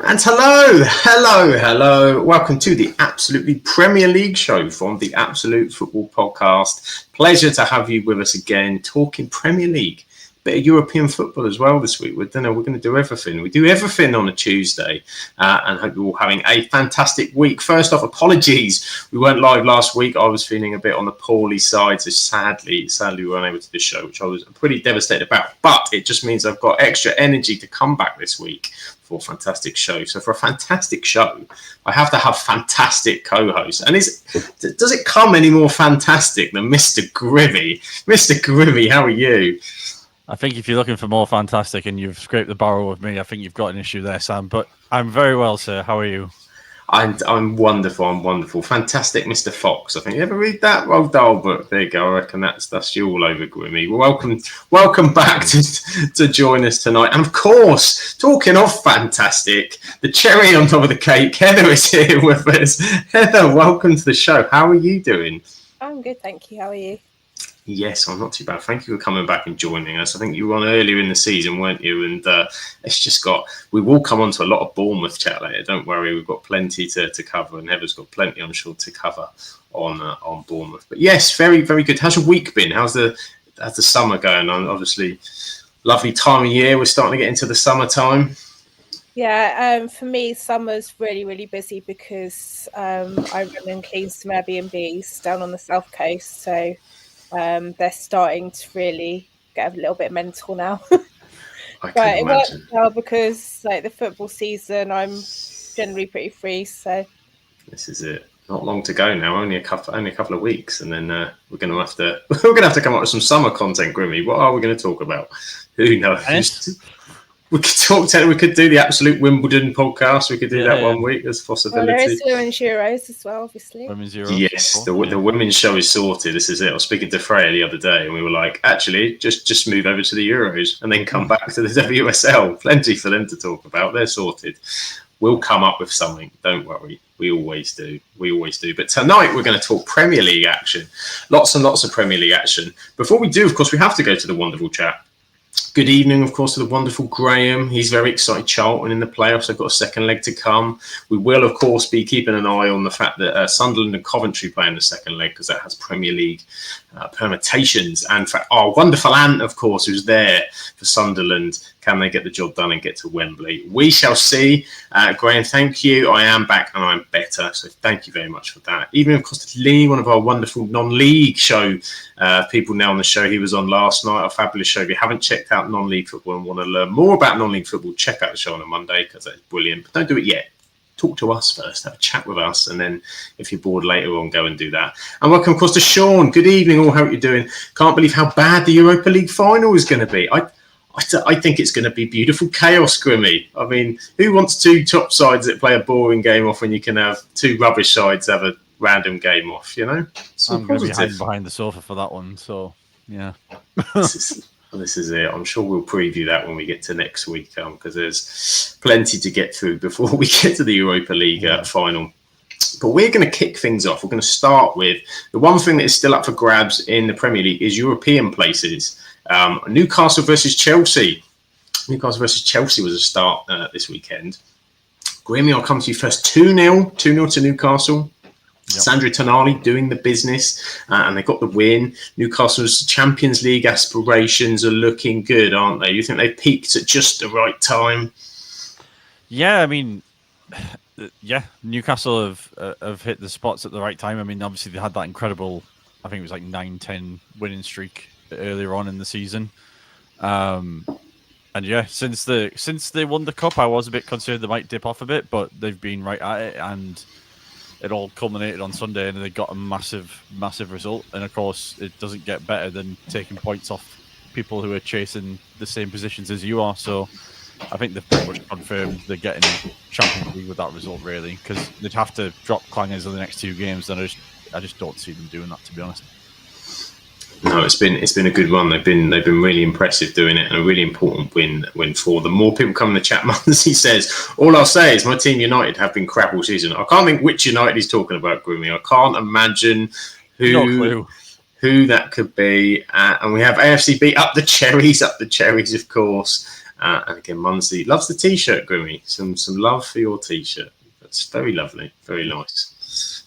And hello. Welcome to the Absolutely Premier League show from the Absolute Football Podcast. Pleasure to have you with us again, talking Premier League, bit of European football as well this week. We're going to do everything. We do everything on a Tuesday, and hope you're all having a fantastic week. First off, apologies. We weren't live last week. I was feeling a bit on the poorly side, so sadly we weren't able to do the show, which I was pretty devastated about. But it just means I've got extra energy to come back this week for a fantastic show. So for a fantastic show, I have to have fantastic co-hosts. And does it come any more fantastic than Mr. Grimmy? Mr. Grimmy, how are you? I think if you're looking for more fantastic and you've scraped the barrel with me, I think you've got an issue there, Sam. But I'm very well, sir. How are you? I'm wonderful. Fantastic, Mr. Fox. I think you ever read that Roald Dahl book? There you go. I reckon that's you all over, Grimmy. Welcome back to join us tonight. And of course, talking of fantastic, the cherry on top of the cake, Heather is here with us. Heather, welcome to the show. How are you doing? I'm good, thank you. How are you? Yes, I'm not too bad. Thank you for coming back and joining us. I think you were on earlier in the season, weren't you? And we will come on to a lot of Bournemouth chat later. Don't worry, we've got plenty to cover, and Heather's got plenty, I'm sure, to cover on Bournemouth. But yes, very, very good. How's your week been? How's the summer going on? Obviously, lovely time of year. We're starting to get into the summertime. Yeah, for me, summer's really, really busy because I run and clean some Airbnbs down on the south coast, so they're starting to really get a little bit mental now. But it works well because the football season, I'm generally pretty free. So this is it. Not long to go now. Only a couple of weeks, and then we're going to have to come up with some summer content. Grimmy, what are we going to talk about? Who knows? We could do the Absolute Wimbledon podcast. We could do that one week. There's a possibility. Well, there is Women's Euros as well, obviously. Women's Euros. Yes, the women's show is sorted. This is it. I was speaking to Freya the other day, and we were like, actually, just move over to the Euros and then come back to the WSL. Plenty for them to talk about. They're sorted. We'll come up with something. Don't worry. We always do. But tonight we're going to talk Premier League action. Lots and lots of Premier League action. Before we do, of course, we have to go to the wonderful chat. Good evening, of course, to the wonderful Graham. He's very excited. Charlton in the playoffs. They've got a second leg to come. We will, of course, be keeping an eye on the fact that Sunderland and Coventry play in the second leg because that has Premier League permutations. And for our wonderful Ant, of course, who's there for Sunderland, can they get the job done and get to Wembley? We shall see. Graham, thank you. I am back and I'm better. So thank you very much for that. Even, of course, to Lee, one of our wonderful non-league show people now on the show. He was on last night, a fabulous show. If you haven't checked out non-league football and want to learn more about non-league football, check out the show on a Monday because that's brilliant. But don't do it yet. Talk to us first, have a chat with us, and then if you're bored later on, go and do that. And welcome, of course, to Sean. Good evening, all. How are you doing? Can't believe how bad the Europa League final is going to be. I think it's going to be beautiful chaos, Grimmy. I mean, who wants two top sides that play a boring game off when you can have two rubbish sides have a random game off, you know? I'm going to be hiding behind the sofa for that one, so, yeah. This is it. I'm sure we'll preview that when we get to next week because there's plenty to get through before we get to the Europa League final. But we're going to kick things off. We're going to start with the one thing that is still up for grabs in the Premier League is European places. Newcastle versus Chelsea. Newcastle versus Chelsea was a start this weekend. Grimmy, I'll come to you first. 2-0 to Newcastle. Yep. Sandro Tonali doing the business, and they got the win. Newcastle's Champions League aspirations are looking good, aren't they? You think they peaked at just the right time? Yeah, I mean, Newcastle have hit the spots at the right time. I mean, obviously they had that incredible, I think it was like 9-10 winning streak earlier on in the season. And yeah, since they won the cup, I was a bit concerned they might dip off a bit, but they've been right at it, and it all culminated on Sunday, and they got a massive result. And of course, it doesn't get better than taking points off people who are chasing the same positions as you are. So I think they've pretty much confirmed they're getting Champions League with that result, really, because they'd have to drop Clangers in the next 2 games. And I just don't see them doing that, to be honest. No, it's been a good run. They've been really impressive doing it, and a really important win for them. More people come in the chat. He says, "All I'll say is my team United have been crap all season." I can't think which United he's talking about, Grimmy. I can't imagine who that could be. And we have AFCB up the cherries, of course. And again, Munsey loves the T-shirt, Grimmy. Some love for your T-shirt. That's very lovely, very nice.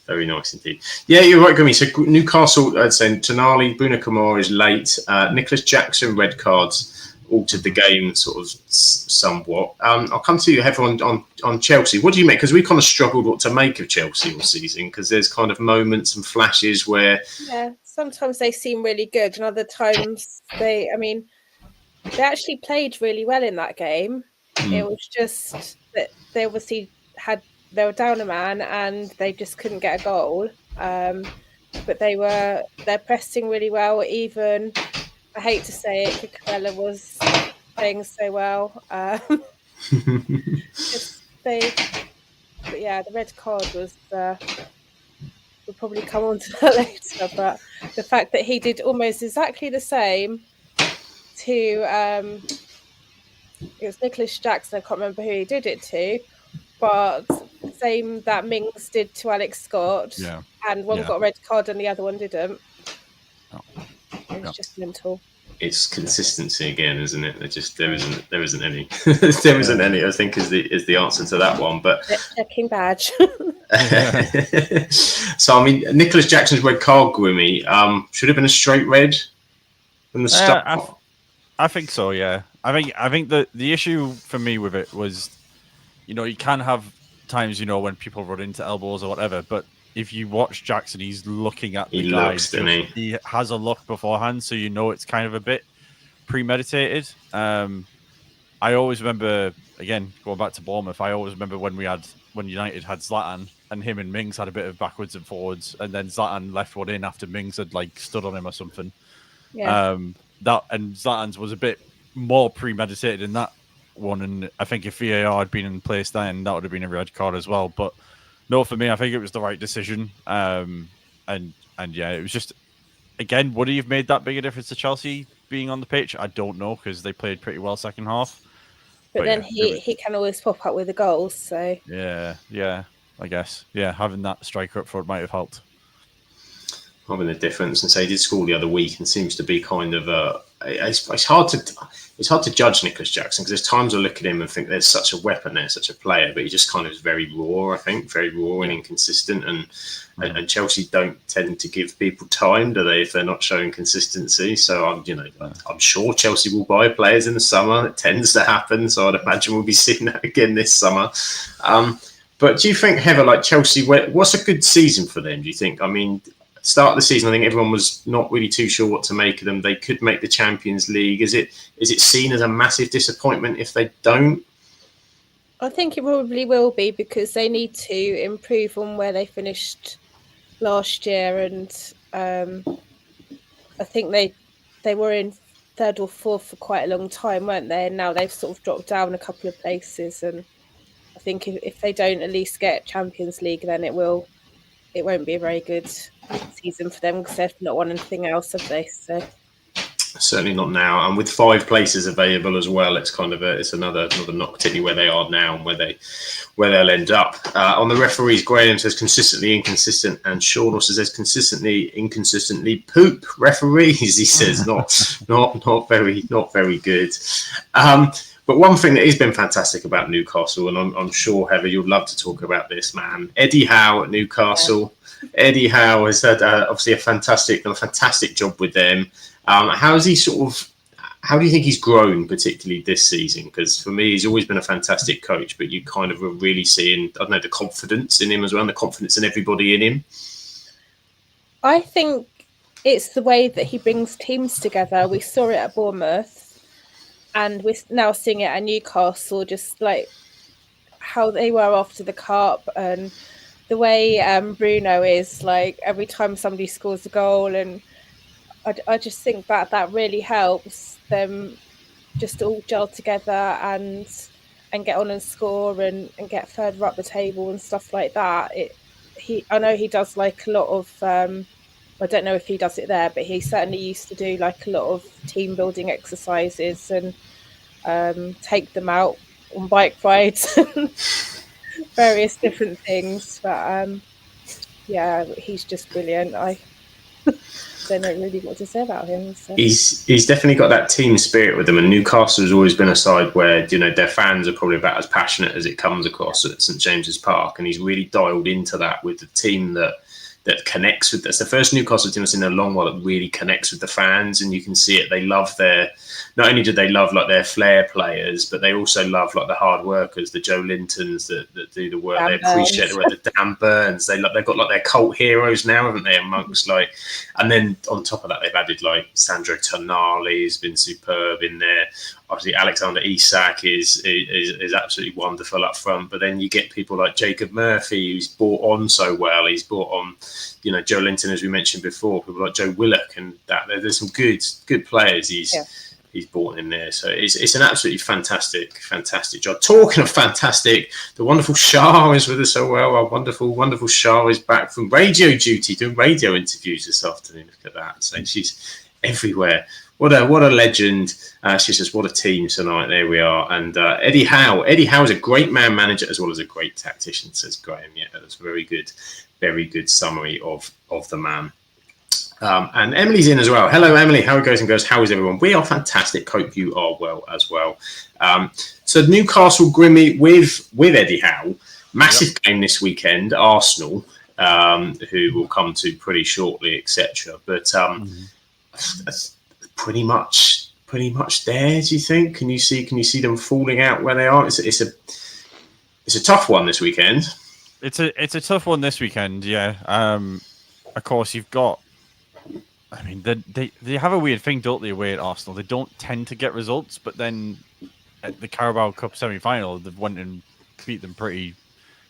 Very nice indeed. Yeah, you're right, Grimmy. So Newcastle, I'd say Tonali, Bruno Kamara is late. Nicholas Jackson, red cards, altered the game sort of somewhat. I'll come to you, Heather, on Chelsea. What do you make? Because we kind of struggled what to make of Chelsea all season, because there's kind of moments and flashes where... Yeah, sometimes they seem really good, and other times they actually played really well in that game. It was just that they obviously they were down a man and they just couldn't get a goal. But they're pressing really well. Even, I hate to say it, Cucurella was playing so well. But yeah, the red card was. We'll probably come on to that later. But the fact that he did almost exactly the same to it was Nicholas Jackson. I can't remember who he did it to, but same that Mings did to Alex Scott. Yeah. And one got a red card and the other one didn't. Oh. It was just mental. It's consistency again, isn't it? There isn't any. There isn't any, I think, is the answer to that one. But checking badge. So I mean, Nicholas Jackson's red card, Grimmy, should have been a straight red from the start. I think so. Yeah, I think the issue for me with it was, you can have times when people run into elbows or whatever, but if you watch Jackson, he's looking at the guy. He has a look beforehand, so it's kind of a bit premeditated. I always remember, again, going back to Bournemouth, I always remember when United had Zlatan and him and Mings had a bit of backwards and forwards, and then Zlatan left one in after Mings had stood on him or something. Yeah. And Zlatan's was a bit more premeditated in that one, and I think if VAR had been in place then, that would have been a red card as well. But no, for me, I think it was the right decision. And yeah, it was just, again, would he have made that big a difference to Chelsea being on the pitch? I don't know, because they played pretty well second half. But then he can always pop up with the goals, so... Yeah, I guess. Yeah, having that striker up front might have helped. Having the difference, and so he did score the other week, and seems to be kind of it's hard to judge Nicholas Jackson, because there's times I look at him and think there's such a weapon there, such a player, but he just kind of is very raw. I think very raw and inconsistent, and Chelsea don't tend to give people time, do they, if they're not showing consistency? So I'm sure Chelsea will buy players in the summer. It tends to happen, so I'd imagine we'll be seeing that again this summer. But do you think, Heather, like Chelsea, what's a good season for them? Do you think? I mean, start of the season, I think everyone was not really too sure what to make of them. They could make the Champions League. Is it seen as a massive disappointment if they don't? I think it probably will be, because they need to improve on where they finished last year, and I think they were in third or fourth for quite a long time, weren't they? And now they've sort of dropped down a couple of places, and I think if they don't at least get Champions League, then it won't be a very good season for them, because they've not won anything else, have they? So certainly not now, and with 5 places available as well, it's kind of it's another knock, particularly where they are now and where they'll end up. On the referees, Graham says consistently inconsistent, and Sean also says inconsistently poop referees. He says not very good. But one thing that has been fantastic about Newcastle, and I'm sure, Heather, you'd love to talk about this, man. Eddie Howe at Newcastle. Yeah. Eddie Howe has had obviously a fantastic job with them. How do you think he's grown, particularly this season? Because for me, he's always been a fantastic coach, but you kind of are really seeing, I don't know, the confidence in him as well, and the confidence in everybody in him. I think it's the way that he brings teams together. We saw it at Bournemouth, and we're now seeing it at Newcastle, just like how they were after the Cup, and the way Bruno is, like, every time somebody scores a goal, and I just think that really helps them just all gel together, and and get on and score and get further up the table and stuff like that. I know he does like a lot of I don't know if he does it there, but he certainly used to do like a lot of team building exercises and take them out on bike rides and various different things. But yeah, he's just brilliant. I don't know really what to say about him. So. He's definitely got that team spirit with him, and Newcastle has always been a side where their fans are probably about as passionate as it comes across at St James's Park, and he's really dialed into that with the team that connects with. That's the first Newcastle team I've seen in a long while that really connects with the fans, and you can see it. They love not only do they love like their flair players, but they also love like the hard workers, the Joe Lintons that do the work. They appreciate the Dan Burns. They've got like their cult heroes now, haven't they? Amongst like, and then on top of that, they've added like Sandro Tonali has been superb in there. Obviously, Alexander Isak is absolutely wonderful up front. But then you get people like Jacob Murphy, who's brought on so well. He's brought on, Joe Linton, as we mentioned before. People like Joe Willock, and that there's some good players. He's brought in there. So it's an absolutely fantastic job. Talking of fantastic, the wonderful Shah is with us so well. Our wonderful Shah is back from radio duty, doing radio interviews this afternoon. Look at that. So she's everywhere. What a legend. She says, what a team tonight. There we are. And Eddie Howe. Eddie Howe is a great man manager as well as a great tactician, says Graham. Yeah, that's a very good summary of the man. And Emily's in as well. Hello, Emily. How it goes and goes. How is everyone? We are fantastic. Hope you are well as well. So Newcastle Grimmy with Eddie Howe. Massive game this weekend. Arsenal, who we'll come to pretty shortly, etc. But that's pretty much there. Do you think? Can you see them falling out where they are? It's a tough one this weekend. It's a tough one this weekend. Yeah. Of course, you've got. I mean, they have a weird thing, don't they, away at Arsenal? They don't tend to get results, but then at the Carabao Cup semi-final, they've went and beat them pretty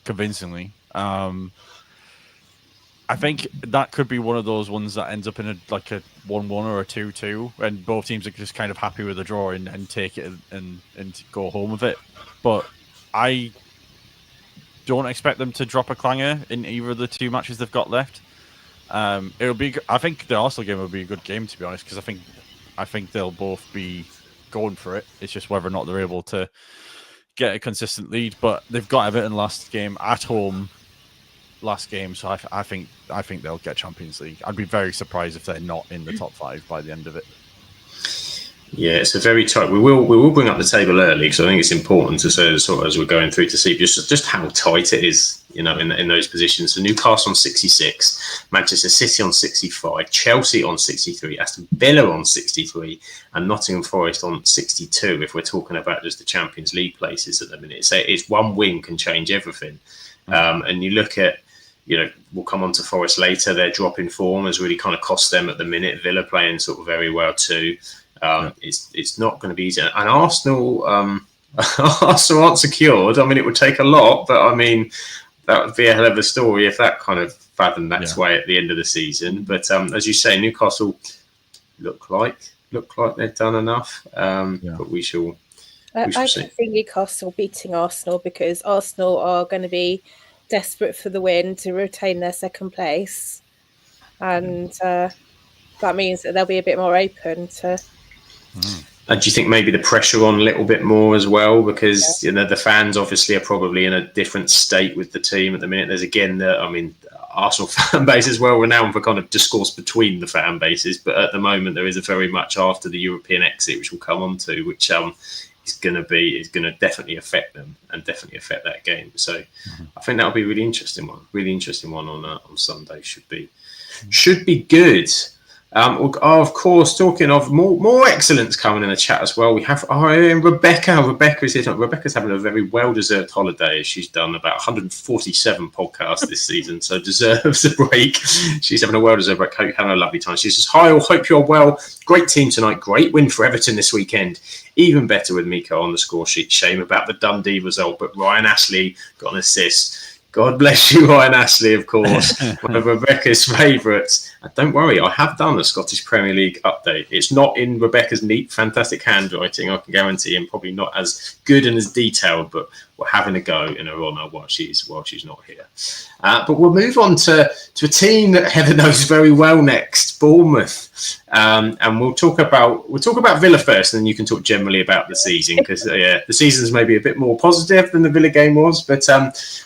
convincingly. I think that could be one of those ones that ends up in a 1-1 or a 2-2, and both teams are just kind of happy with the draw and take it and go home with it. But I don't expect them to drop a clanger in either of the two matches they've got left. It'll be. I think the Arsenal game will be a good game, to be honest, because I think they'll both be going for it. It's just whether or not they're able to get a consistent lead. But they've got Everton last game at home, so I think they'll get Champions League. I'd be very surprised if they're not in the top 5 by the end of it. Yeah, it's a very tight. We will bring up the table early because I think it's important to say sort of as we're going through to see just how tight it is, in those positions. So Newcastle on 66, Manchester City on 65, Chelsea on 63, Aston Villa on 63, and Nottingham Forest on 62. If we're talking about just the Champions League places at the minute, so it's one win can change everything. And you look at. We'll come on to Forest later. Their drop in form has really kind of cost them at the minute. Villa playing sort of very well too. It's not going to be easy. And Arsenal aren't secured. I mean, it would take a lot, but I mean, that would be a hell of a story if that kind of fathomed that way at the end of the season. But as you say, Newcastle look like they've done enough. But we shall I can see Newcastle beating Arsenal because Arsenal are going to be desperate for the win to retain their second place, and that means that they'll be a bit more open to. And do you think maybe the pressure on a little bit more as well, because the fans obviously are probably in a different state with the team at the minute. There's again Arsenal fan base is well renowned for kind of discourse between the fan bases, but at the moment there is a very much after the European exit, which we'll come on to, which is going to definitely affect them and definitely affect that game. So I think that'll be a really interesting one on Sunday. Should be good. Of course, talking of more excellence coming in the chat as well. We have Rebecca. Rebecca's here. Rebecca's having a very well-deserved holiday. She's done about 147 podcasts this season, so deserves a break. She's having a well-deserved break. Hope you're having a lovely time. She says, hi, all. Hope you're well. Great team tonight. Great win for Everton this weekend. Even better with Miko on the score sheet. Shame about the Dundee result, but Ryan Ashley got an assist. God bless you, Ryan Astley, of course, one of Rebecca's favourites. Don't worry, I have done a Scottish Premier League update. It's not in Rebecca's neat, fantastic handwriting, I can guarantee, and probably not as good and as detailed, but we're having a go in her honour while she's not here. But we'll move on to a team that Heather knows very well next, Bournemouth. And we'll talk about Villa first, and then you can talk generally about the season, because the season's maybe a bit more positive than the Villa game was. But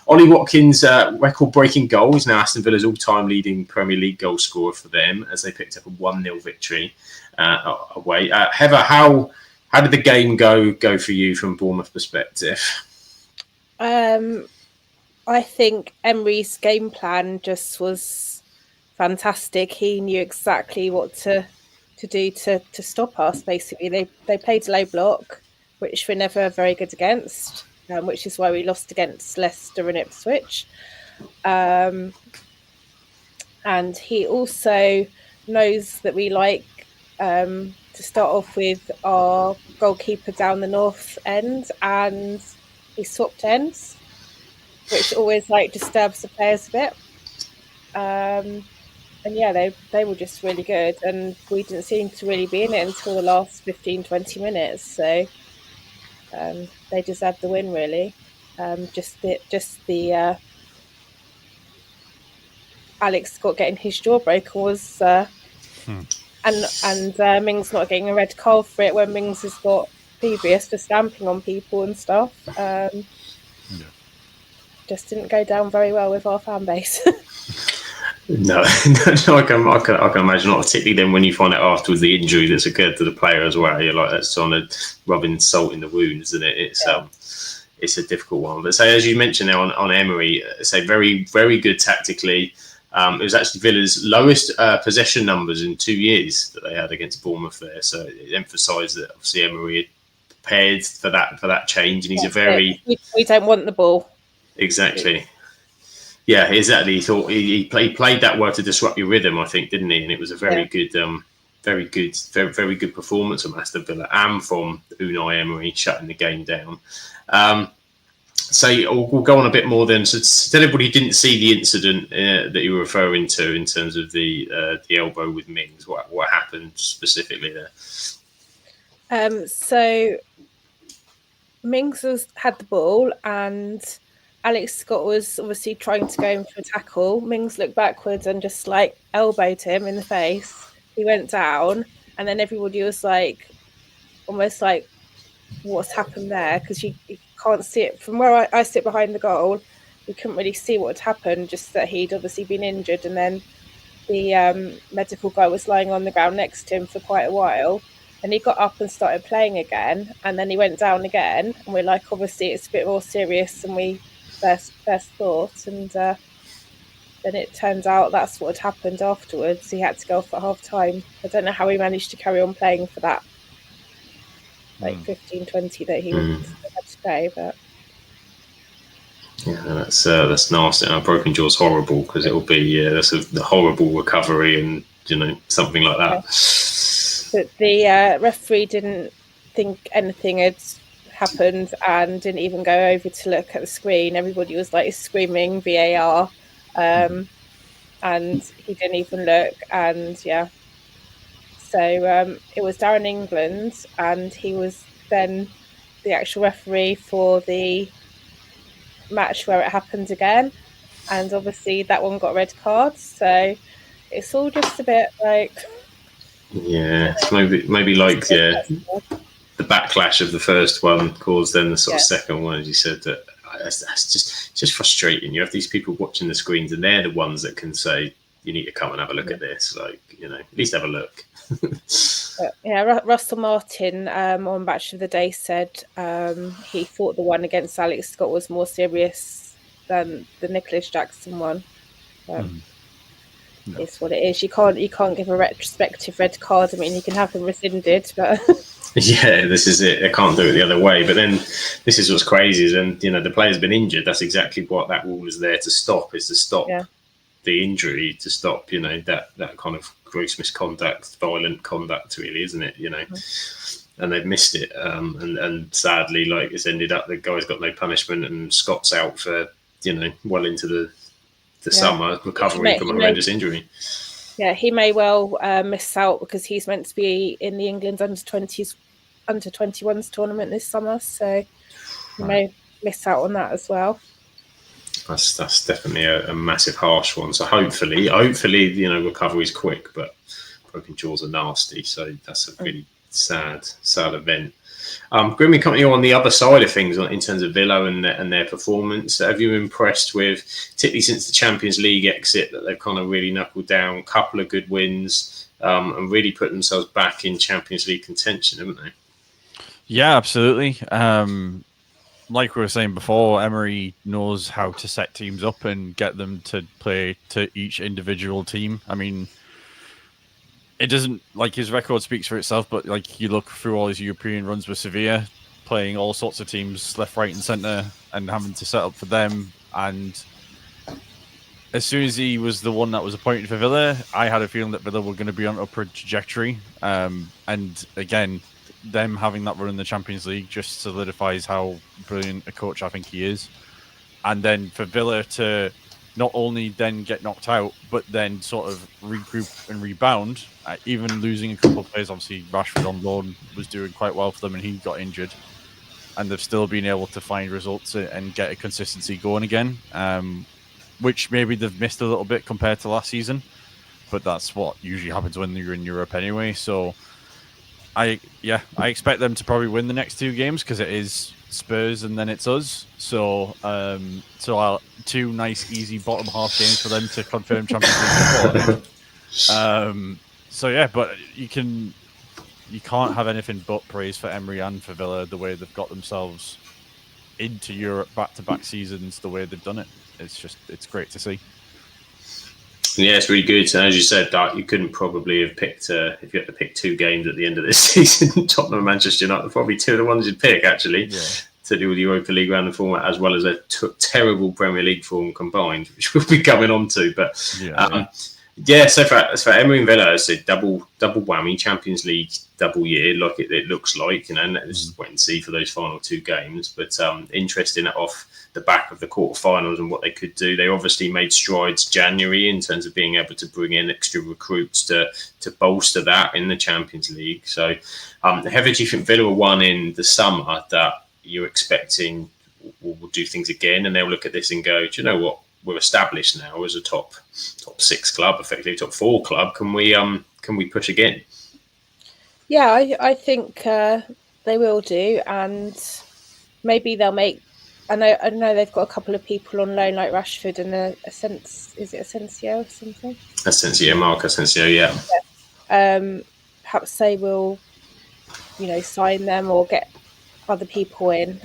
Ollie Watkins' record-breaking goal is now Aston Villa's all-time leading Premier League goal scorer for them, as they picked up a 1-0 victory away. Heather, how did the game go for you from Bournemouth perspective? I think Emery's game plan just was fantastic. He knew exactly what to do to stop us, basically. They played low block, which we're never very good against, which is why we lost against Leicester and Ipswich. And he also knows that we like to start off with our goalkeeper down the north end, and he swapped ends, which always disturbs the players a bit. And they were just really good, and we didn't seem to really be in it until the last 15-20 minutes. So they deserved the win, really. Just the Alex Scott getting his jaw broken was, and Mings not getting a red card for it, when Mings has got previous for stamping on people and stuff. Just didn't go down very well with our fan base. No, I can imagine, not particularly then when you find out afterwards the injury that's occurred to the player as well. You're like, that's on rubbing salt in the wounds, isn't it? It's a difficult one. But as you mentioned now on Emery, very, very good tactically. It was actually Villa's lowest possession numbers in 2 years that they had against Bournemouth there. So it emphasised that obviously Emery had prepared for that change, and he's we don't want the ball. Exactly. Yeah, exactly. He thought he played that well to disrupt your rhythm, I think, didn't he? And it was a very good performance from Aston Villa and from Unai Emery shutting the game down. So we'll go on a bit more then. So tell everybody who didn't see the incident that you were referring to in terms of the elbow with Mings. What happened specifically there? So Mings had the ball, and Alex Scott was obviously trying to go in for a tackle. Mings looked backwards and just elbowed him in the face. He went down, and then everybody was almost like, what's happened there? Because you can't see it from where I sit behind the goal. We couldn't really see what had happened, just that he'd obviously been injured, and then the medical guy was lying on the ground next to him for quite a while. And he got up and started playing again, and then he went down again. And we're like, obviously, it's a bit more serious than we first thought. And then it turns out that's what had happened afterwards. He had to go off at half time. I don't know how he managed to carry on playing for that 15-20 that he had to play, but yeah, that's nasty. And a broken jaw's horrible, because it will be that's a horrible recovery, and something like that. But the referee didn't think anything had happened and didn't even go over to look at the screen. Everybody was screaming VAR, and he didn't even look. And so it was Darren England, and he was then the actual referee for the match where it happened again. And obviously that one got a red card. So it's all just a bit yeah, maybe the backlash of the first one caused then the sort of second one, as you said. That that's just frustrating. You have these people watching the screens, and they're the ones that can say, "You need to come and have a look at this." At least have a look. Russell Martin on Match of the Day said he thought the one against Alex Scott was more serious than the Nicholas Jackson one. It's what it is. You can't give a retrospective red card. I mean, you can have them rescinded, but yeah, this is it. I can't do it the other way. But then this is what's crazy is when the player's been injured. That's exactly what that rule is there to stop. Is to stop the injury, to stop that kind of gross misconduct, violent conduct, really, isn't it? And they've missed it. And sadly, it's ended up the guy's got no punishment, and Scott's out for well into the summer, recovering from a horrendous injury. Yeah, he may well miss out because he's meant to be in the England under 21s tournament this summer, so he may miss out on that as well. That's definitely a massive harsh one. So hopefully, recovery's quick, but broken jaws are nasty. So that's a really sad event. Grimmy, coming on the other side of things in terms of Villa and their performance, have you impressed with, particularly since the Champions League exit, that they've kind of really knuckled down, a couple of good wins, and really put themselves back in Champions League contention, haven't they? Yeah, absolutely. Like we were saying before, Emery knows how to set teams up and get them to play to each individual team. I mean, it doesn't, like, his record speaks for itself, but like you look through all his European runs with Sevilla, playing all sorts of teams left, right, and centre, and having to set up for them. And as soon as he was the one that was appointed for Villa, I had a feeling that Villa were going to be on an upward trajectory. And again, them having that run in the Champions League just solidifies how brilliant a coach I think he is. And then for Villa to not only then get knocked out, but then sort of regroup and rebound, even losing a couple of players. Obviously, Rashford on loan was doing quite well for them and he got injured. And they've still been able to find results and get a consistency going again, which maybe they've missed a little bit compared to last season. But that's what usually happens when you're in Europe anyway. So I expect them to probably win the next two games because it is Spurs and then it's us. So two nice, easy bottom half games for them to confirm Champions League support. But you can't have anything but praise for Emery and for Villa, the way they've got themselves into Europe back-to-back seasons, the way they've done it. It's great to see. Yeah, it's really good. And as you said, that you couldn't probably have picked, if you had to pick two games at the end of this season, Tottenham and Manchester United are probably two of the ones you'd pick, actually, to do with the Europa League round of format, as well as a terrible Premier League form combined, which we'll be coming on to. But so for Emery and Villa, I said double whammy, Champions League double year, like it looks like, and let's wait and see for those final two games. But interesting off the back of the quarterfinals and what they could do. They obviously made strides January in terms of being able to bring in extra recruits to bolster that in the Champions League. So, Heather, do you think Villa will one in the summer that you're expecting will do things again, and they'll look at this and go, do you know what? We're established now as a top 6 club, effectively top 4 club. Can we push again? Yeah, I think they will do, and maybe they'll make. I know they've got a couple of people on loan like Rashford and is it Asensio or something? Marc Asensio, yeah. Perhaps they will, sign them or get other people in.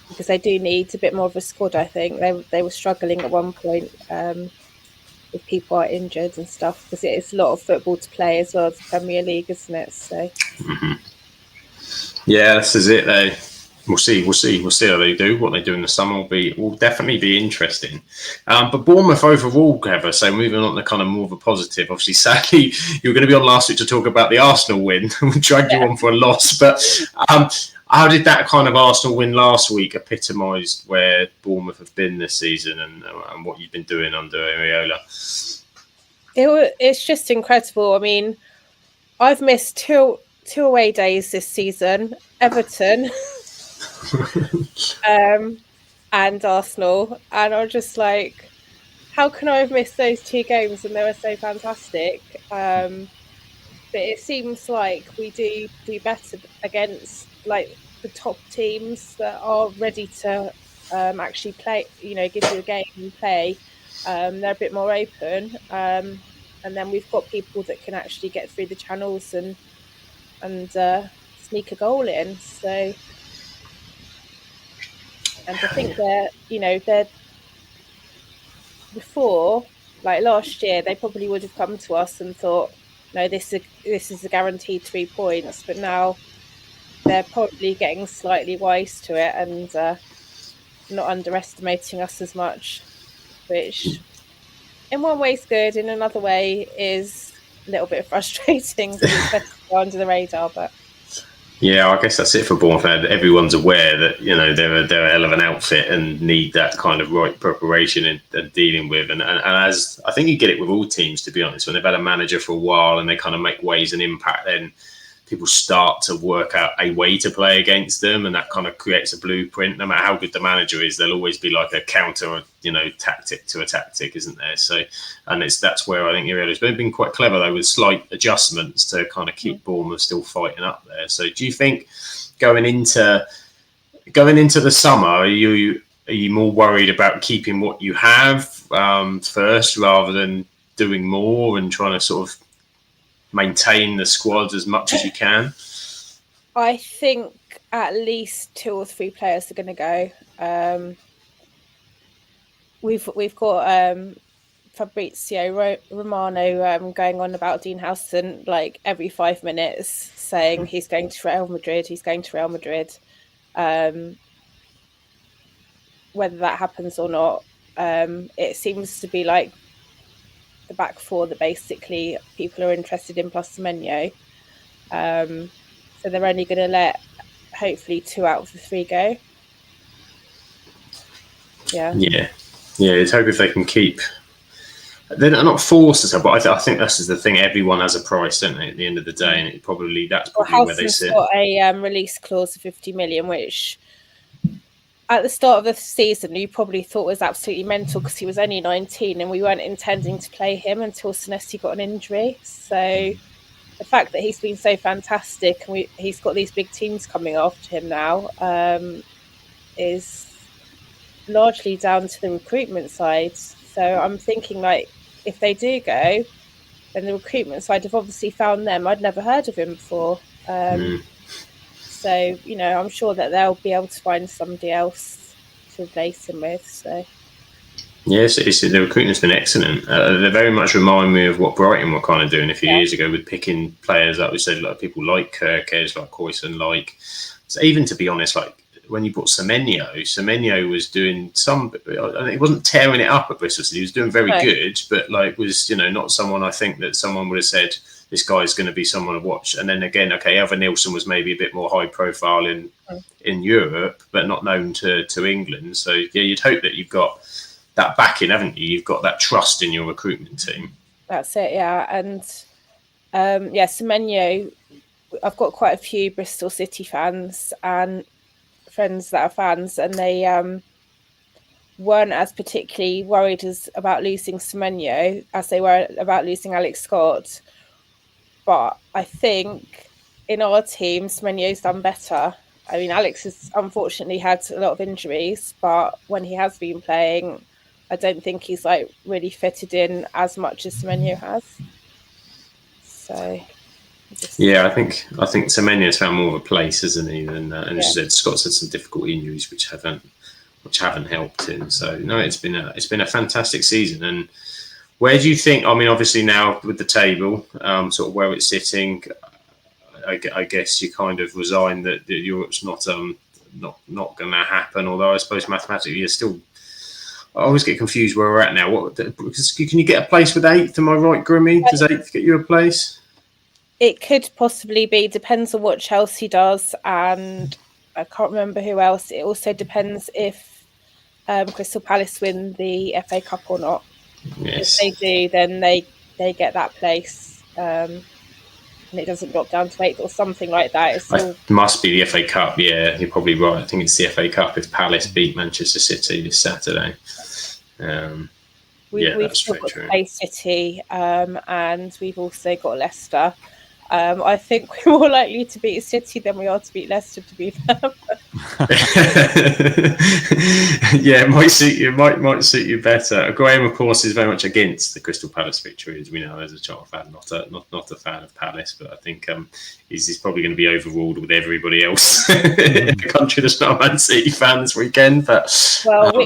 Because they do need a bit more of a squad, I think. They were struggling at one point if people are injured and stuff, because it's a lot of football to play as well as the Premier League, isn't it? So, yeah, this is it. We'll see how they do. What they do in the summer will definitely be interesting. But Bournemouth overall, Heather, so moving on to kind of more of a positive. Obviously, sadly, you were going to be on last week to talk about the Arsenal win. We dragged you on for a loss, but how did that kind of Arsenal win last week epitomise where Bournemouth have been this season and what you've been doing under Areola? It's just incredible. I mean, I've missed two away days this season, Everton and Arsenal, and I'm just like, how can I have missed those two games and they were so fantastic? But it seems like we do better against like the top teams that are ready to actually play, give you a game and play. They're a bit more open, and then we've got people that can actually get through the channels and sneak a goal in. So, and I think they're before, like last year, they probably would have come to us and thought, no, this is a guaranteed 3 points. But now they're probably getting slightly wise to it and not underestimating us as much, which in one way is good, in another way is a little bit frustrating because it's better to go under the radar. But Yeah, I guess that's it for Bournemouth. Everyone's aware that they're a hell of an outfit and need that kind of right preparation and dealing with. And as I think you get it with all teams, to be honest, when they've had a manager for a while and they kind of make waves and impact, then people start to work out a way to play against them, and that kind of creates a blueprint. No matter how good the manager is, there'll always be like a counter, tactic to a tactic, isn't there? So, and that's where I think Iriello's been quite clever though, with slight adjustments to kind of keep Bournemouth still fighting up there. So, do you think going into the summer, are you more worried about keeping what you have first rather than doing more and trying to sort of maintain the squad as much as you can? I think at least 2 or 3 players are going to go. We've got Fabrizio Romano going on about Dean Howson like every 5 minutes, saying he's going to Real Madrid. He's going to Real Madrid. Whether that happens or not, it seems to be like the back four that basically people are interested in, plus Semenyo. So they're only going to let hopefully 2 out of the 3 go. Yeah. Let's hope if they can keep. They're not forced to sell, but I think that's the thing. Everyone has a price, don't they? At the end of the day, and that's probably where they sit. Got a release clause of 50 million, which at the start of the season you probably thought was absolutely mental because he was only 19 and we weren't intending to play him until Senesi got an injury. So the fact that he's been so fantastic and he's got these big teams coming after him now is largely down to the recruitment side. So I'm thinking, like, if they do go, then the recruitment side have obviously found them. I'd never heard of him before. So, I'm sure that they'll be able to find somebody else to replace him with. So, yes, the recruitment's been excellent. They very much remind me of what Brighton were kind of doing a few years ago with picking players, like we said, like people like Kirkes, like Coyson, so even to be honest, like when you bought Semenyo was doing some. I mean, he wasn't tearing it up at Bristol City. He was doing very good, but was not someone I think that someone would have said this guy's going to be someone to watch. And then again, Evan Nilsson was maybe a bit more high profile in Europe, but not known to England. So yeah, you'd hope that you've got that backing, haven't you? You've got that trust in your recruitment team. That's it, yeah. And Semenyo, I've got quite a few Bristol City fans and friends that are fans, and they weren't as particularly worried about losing Semenyo as they were about losing Alex Scott. But I think in our team, Semenyo's done better. I mean, Alex has unfortunately had a lot of injuries, but when he has been playing, I don't think he's really fitted in as much as Semenyo has. So, yeah, I think Semenyo's found more of a place, hasn't he? And as you said, Scott's had some difficult injuries which haven't helped him. So no, it's been a fantastic season. And where do you think? I mean, obviously now with the table, sort of where it's sitting, I guess you kind of resign that Europe's not going to happen. Although I suppose mathematically you're still. I always get confused where we're at now. Can you get a place with 8th? Am I right, Grimmy? Does 8th get you a place? It could possibly be. Depends on what Chelsea does, and I can't remember who else. It also depends if Crystal Palace win the FA Cup or not. Yes. If they do, then they get that place, and it doesn't drop down to 8th or something like that. It must be the FA Cup. Yeah, you're probably right. I think it's the FA Cup if Palace beat Manchester City this Saturday. We've still got to play City, and we've also got Leicester. I think we're more likely to beat City than we are to beat Leicester, to be fair. Yeah, it might suit you. Might suit you better. Graham, of course, is very much against the Crystal Palace victory, as we know, as a Charlton fan, not a fan of Palace. But I think he's probably going to be overruled with everybody else in the country that's not a Man City fan this weekend. But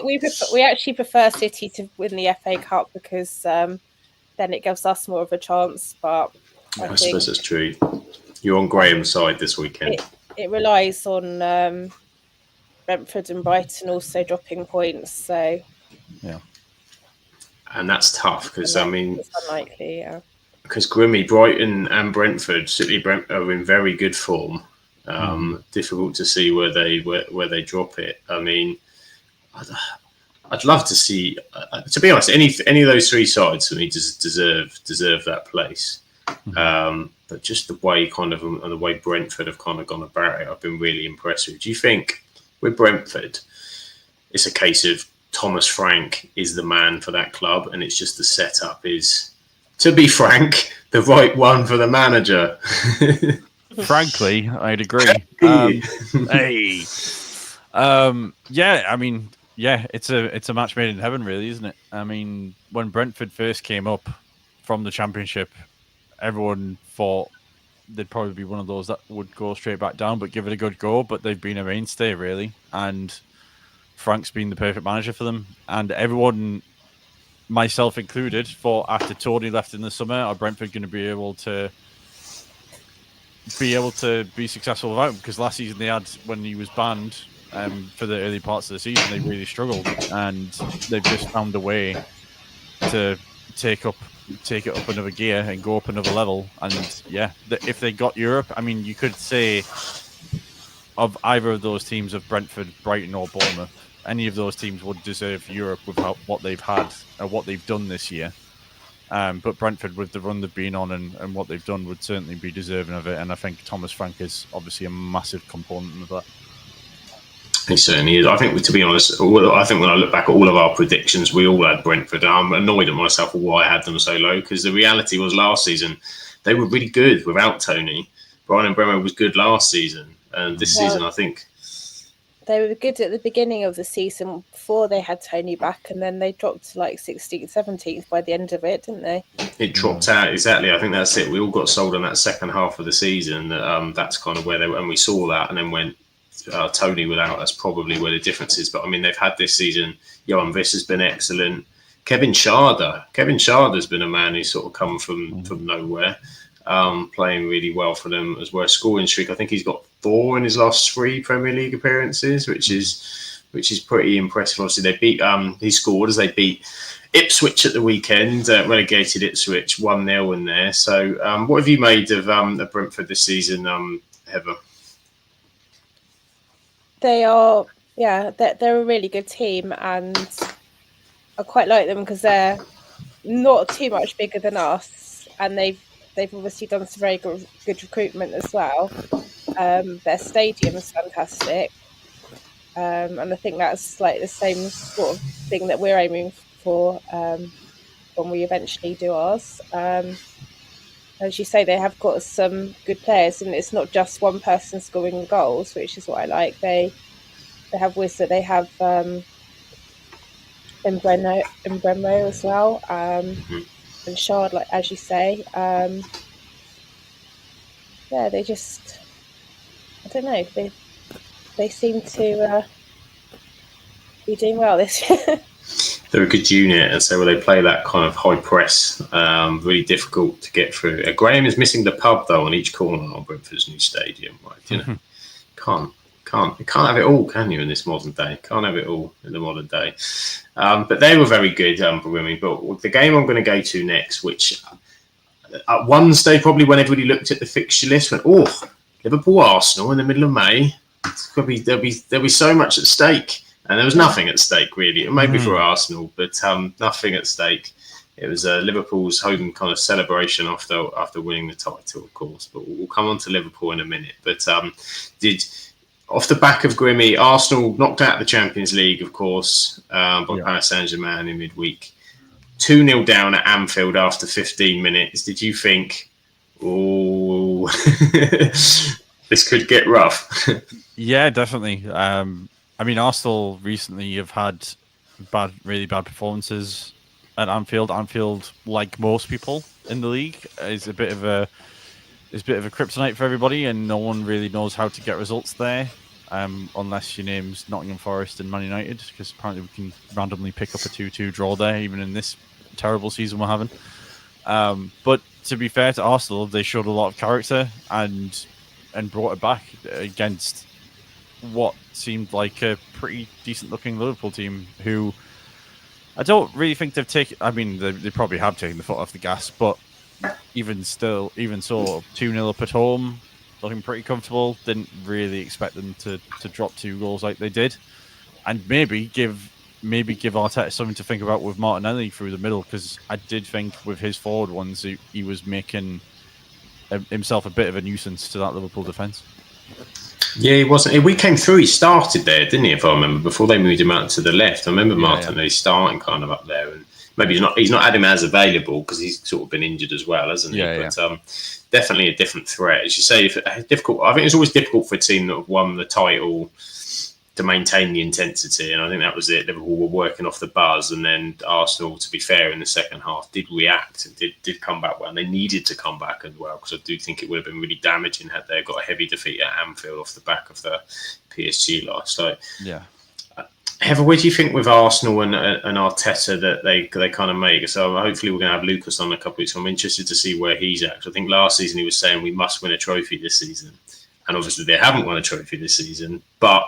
we actually prefer City to win the FA Cup because then it gives us more of a chance. But I suppose that's true. You're on Graham's side this weekend. It relies on Brentford and Brighton also dropping points. So yeah, and that's tough because it's unlikely. Yeah, because Grimmy, Brighton, and Brentford, City, are in very good form. Difficult to see where they drop it. I mean, I'd love to see. To be honest, any of those three sides for me deserve that place. But just the way the way Brentford have kind of gone about it, I've been really impressed with. Do you think with Brentford, it's a case of Thomas Frank is the man for that club, and it's just the setup is, to be frank, the right one for the manager? Frankly, I'd agree. Hey, yeah, I mean, yeah, it's a match made in heaven, really, isn't it? I mean, when Brentford first came up from the Championship, everyone thought they'd probably be one of those that would go straight back down, but give it a good go. But they've been a mainstay, really, and Frank's been the perfect manager for them. And everyone, myself included, thought after Tony left in the summer, are Brentford going to be able to be successful without him? Because last season they had, when he was banned for the early parts of the season, they really struggled, and they've just found a way to take it up another gear and go up another level. And yeah, if they got Europe, I mean, you could say of either of those teams, of Brentford, Brighton, or Bournemouth, any of those teams would deserve Europe without what they've had or what they've done this year. But Brentford, with the run they've been on and what they've done, would certainly be deserving of it. And I think Thomas Frank is obviously a massive component of that. He certainly is. I think, to be honest, I think when I look back at all of our predictions, we all had Brentford. I'm annoyed at myself for why I had them so low, because the reality was last season they were really good without Tony. Brian Mbeumo was good last season, and this season I think they were good at the beginning of the season before they had Tony back, and then they dropped to like 16th, 17th by the end of it, didn't they? It dropped out, exactly. I think that's it. We all got sold on that second half of the season. That's kind of where they were, and we saw that, and then when Tony without, that's probably where the difference is. But I mean, they've had this season. Johan Viss has been excellent. Kevin Sharder's been a man who's sort of come from nowhere, playing really well for them as well. Scoring streak, I think he's got 4 in his last 3 Premier League appearances, which is pretty impressive. Obviously, they beat. He scored as they beat Ipswich at the weekend, relegated Ipswich 1-0 in there. So, what have you made of Brentford this season, Heather? They're a really good team, and I quite like them because they're not too much bigger than us, and they've obviously done some very good recruitment as well. Their stadium is fantastic, and I think that's like the same sort of thing that we're aiming for when we eventually do ours. As you say, they have got some good players, and it's not just one person scoring goals, which is what I like. They have Wizard, they have Mbeumo as well, and Shard, like as you say. They just, I don't know, they seem to be doing well this year. They're a good unit, and so they play that kind of high press, really difficult to get through. Graham is missing the pub though on each corner on Brentford's new stadium. Right? You know, can't have it all, can you? In this modern day, can't have it all in the modern day. But they were very good for women. But the game I'm going to go to next, which at one stage probably when everybody looked at the fixture list, went, "Oh, Liverpool Arsenal in the middle of May. There'll be so much at stake." And there was nothing at stake, really. Maybe for Arsenal, but nothing at stake. It was Liverpool's home kind of celebration after winning the title, of course. But we'll come on to Liverpool in a minute. But off the back of Grimmy, Arsenal knocked out the Champions League, of course, by Paris Saint-Germain in midweek. 2-0 down at Anfield after 15 minutes. Did you think, oh, this could get rough? Yeah, definitely. I mean, Arsenal recently have had really bad performances at Anfield. Anfield, like most people in the league, is a bit of a kryptonite for everybody, and no one really knows how to get results there, unless your name's Nottingham Forest and Man United, because apparently we can randomly pick up a 2-2 draw there, even in this terrible season we're having. But to be fair to Arsenal, they showed a lot of character and brought it back against what seemed like a pretty decent looking Liverpool team, who I don't really think they've taken. I mean, they probably have taken the foot off the gas, but even so, 2-0 up at home, looking pretty comfortable. Didn't really expect them to drop 2 goals like they did, and maybe give Arteta something to think about with Martinelli through the middle, because I did think with his forward ones he was making himself a bit of a nuisance to that Liverpool defence. Yeah, he wasn't. We came through. He started there, didn't he? If I remember, before they moved him out to the left. I remember Martinelli starting kind of up there, and maybe he's not had him as available because he's sort of been injured as well, hasn't he? But definitely a different threat, as you say. Difficult. I think it's always difficult for a team that have won the title to maintain the intensity, and I think that was it. Liverpool were working off the buzz, and then Arsenal, to be fair, in the second half did react and did come back well, and they needed to come back as well, because I do think it would have been really damaging had they got a heavy defeat at Anfield off the back of the PSG loss. So, Heather, what do you think with Arsenal and Arteta that they kind of make? So hopefully we're going to have Lucas on in a couple of weeks. So I'm interested to see where he's at. I think last season he was saying we must win a trophy this season, and obviously they haven't won a trophy this season, but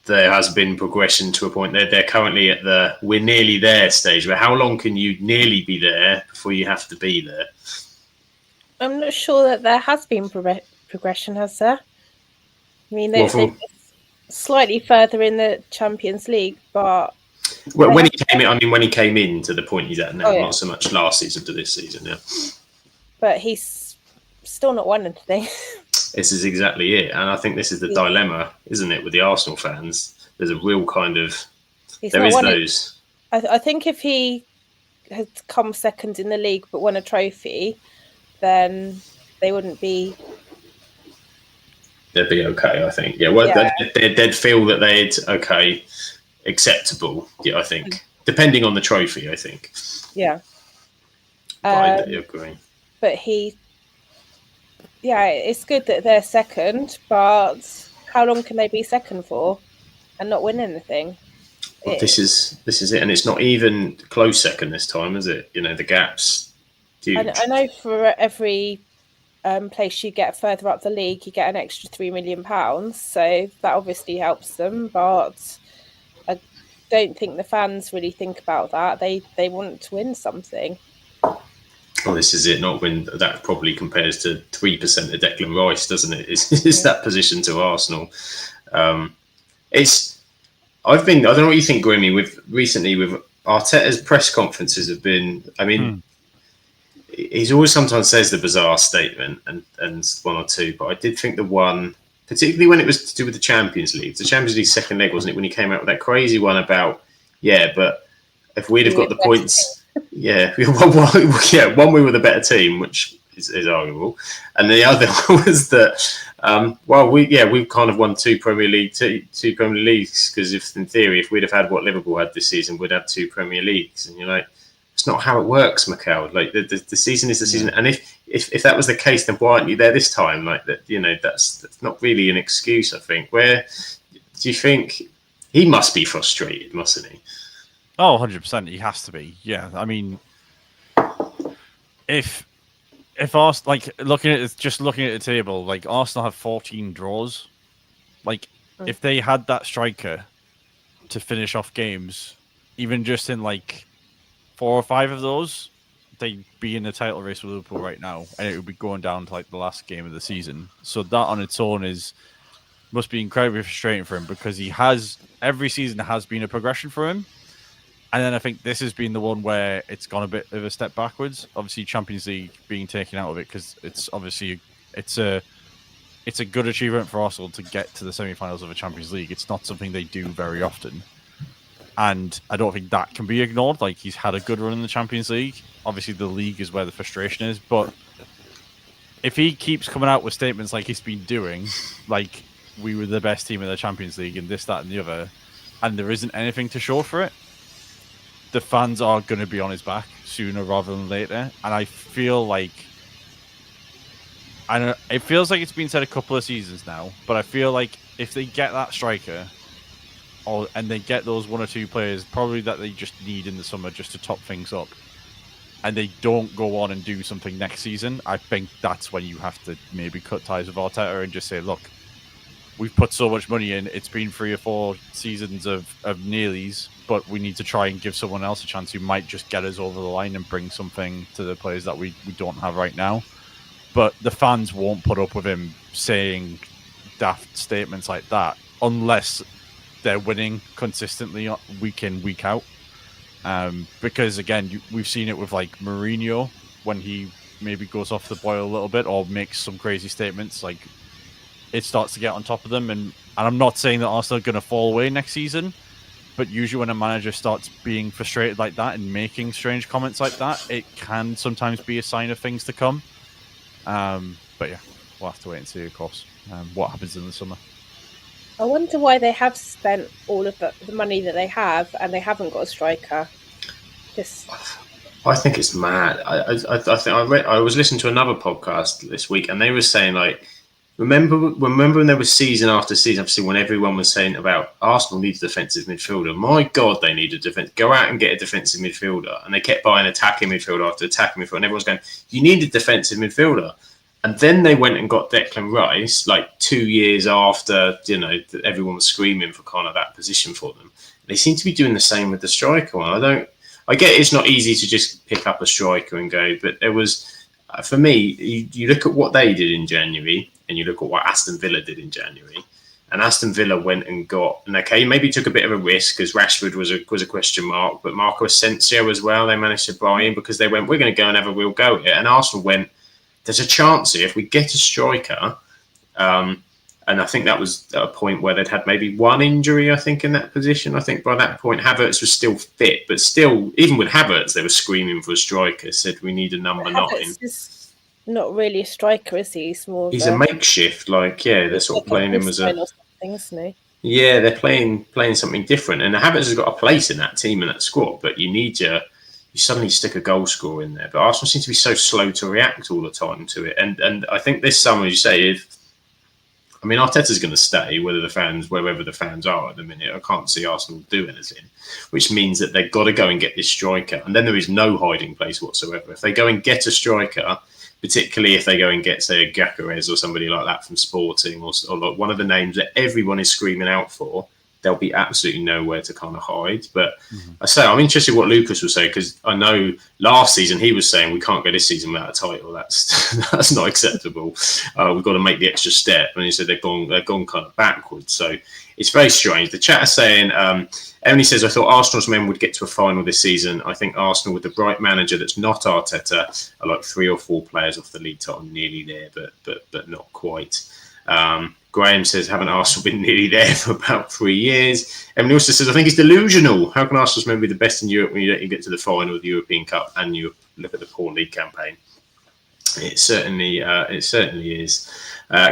there has been progression to a point. They're currently at the we're nearly there stage. But how long can you nearly be there before you have to be there? I'm not sure that there has been progression, has there? I mean, they're slightly further in the Champions League, but when he came in to the point he's at now, not so much last season to this season, But he's still not won anything. This is exactly it, and I think this is the dilemma, isn't it, with the Arsenal fans? There's a real kind of those. I think if he had come second in the league but won a trophy, then they wouldn't be. They'd be okay, I think. They'd feel that they'd acceptable. Yeah, I think, depending on the trophy, I think. Yeah. I agree. But it's good that they're second, but how long can they be second for and not win anything? Well, this is it, and it's not even close second this time, is it? You know, the gap's huge. I know for every place you get further up the league, you get an extra £3 million, so that obviously helps them, but I don't think the fans really think about that. They want to win something. Well, this is it. Not when that probably compares to 3% of Declan Rice, doesn't it? It's that position to Arsenal. I don't know what you think, Grimmy. With Arteta's press conferences have been. I mean, he's always sometimes says the bizarre statement and one or two, but I did think the one, particularly when it was to do with the Champions League second leg, wasn't it? When he came out with that crazy one about but if we'd have got the points. One, we were the better team, which is arguable, and the other was that we've kind of won two Premier Leagues, because if in theory, if we'd have had what Liverpool had this season, we'd have 2 Premier Leagues, and you're like, it's not how it works, Mikel. Like the season is the season, and if that was the case, then why aren't you there this time? Like that, that's not really an excuse. I think. Where do you think he must be frustrated, mustn't he? Oh, 100%. He has to be. Yeah. I mean, if Arsenal, looking at the table, like Arsenal have 14 draws. Like, if they had that striker to finish off games, even just in 4 or 5 of those, they'd be in the title race with Liverpool right now, and it would be going down to the last game of the season. So that on its own must be incredibly frustrating for him, because every season has been a progression for him. And then I think this has been the one where it's gone a bit of a step backwards. Obviously, Champions League being taken out of it, because it's a good achievement for Arsenal to get to the semi-finals of a Champions League. It's not something they do very often, and I don't think that can be ignored. He's had a good run in the Champions League. Obviously, the league is where the frustration is, but if he keeps coming out with statements like he's been doing, like we were the best team in the Champions League and this, that, and the other, and there isn't anything to show for it, the fans are going to be on his back sooner rather than later. And I feel like, it feels like it's been said a couple of seasons now, but I feel like if they get that striker, and they get those 1 or 2 players probably that they just need in the summer just to top things up, and they don't go on and do something next season, I think that's when you have to maybe cut ties with Arteta and just say, look, we've put so much money in. It's been 3 or 4 seasons of nearlies, but we need to try and give someone else a chance who might just get us over the line and bring something to the players that we don't have right now. but the fans won't put up with him saying daft statements like that unless they're winning consistently week in, week out. Because again, we've seen it with like Mourinho when he maybe goes off the boil a little bit or makes some crazy statements. Like it starts to get on top of them, and I'm not saying that Arsenal are going to fall away next season, but usually when a manager starts being frustrated like that and making strange comments like that, it can sometimes be a sign of things to come. But yeah, we'll have to wait and see, of course, what happens in the summer. I wonder why they have spent all of the money that they have and they haven't got a striker. I think it's mad. I was listening to another podcast this week, and they were saying like, remember when there was season after season, obviously when everyone was saying about Arsenal needs a defensive midfielder. My God, they need a defense. Go out and get a defensive midfielder, and they kept buying attacking midfielder after attacking midfielder, and everyone's going, you need a defensive midfielder. And then they went and got Declan Rice, like 2 years after, everyone was screaming for kind of that position for them. They seem to be doing the same with the striker one. I get it's not easy to just pick up a striker and go, but there was, for me, you look at what they did in January and you look at what Aston Villa did in January. And Aston Villa went and got, and okay, maybe took a bit of a risk because Rashford was a question mark, but Marco Asensio as well, they managed to buy in because they went, we're going to go and have a real go at it. And Arsenal went, there's a chance here if we get a striker, and I think that was at a point where they'd had maybe one injury, I think, in that position. I think by that point, Havertz was still fit, but still, even with Havertz, they were screaming for a striker, said we need a number 9. Havertz is not really a striker, is he? He's a makeshift, they're sort of playing him as a... Isn't he? Yeah, they're playing something different. And Havertz has got a place in that team and that squad, but you suddenly stick a goal scorer in there. But Arsenal seem to be so slow to react all the time to it. And I think this summer, as you say, Arteta's going to stay, wherever the fans are at the minute. I can't see Arsenal do anything, which means that they've got to go and get this striker. And then there is no hiding place whatsoever. If they go and get a striker, particularly if they go and get, say, a Gyökeres or somebody like that from Sporting or like one of the names that everyone is screaming out for, there'll be absolutely nowhere to kind of hide. But I'm interested what Lucas will say, because I know last season he was saying we can't go this season without a title. That's not acceptable. We've got to make the extra step. And he said they've gone kind of backwards. So it's very strange. The chat is saying, Emily says, I thought Arsenal's men would get to a final this season. I think Arsenal with the right manager that's not Arteta are like 3 or 4 players off the league title, nearly there, but not quite. Graham says, haven't Arsenal been nearly there for about 3 years? Emily also says, I think it's delusional. How can Arsenal's men be the best in Europe when you don't get to the final of the European Cup and you look at the poor league campaign? It certainly is.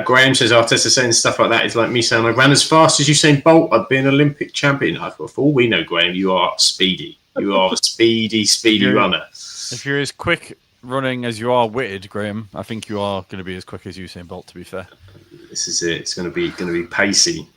Graham says, Arteta saying stuff like that is like me saying I ran as fast as Usain Bolt. I'd be an Olympic champion. For all we know, Graham, you are speedy. You are a speedy runner. If you're as quick running as you are witted, Graham, I think you are going to be as quick as Usain Bolt, to be fair. This is it. It's going to be pacey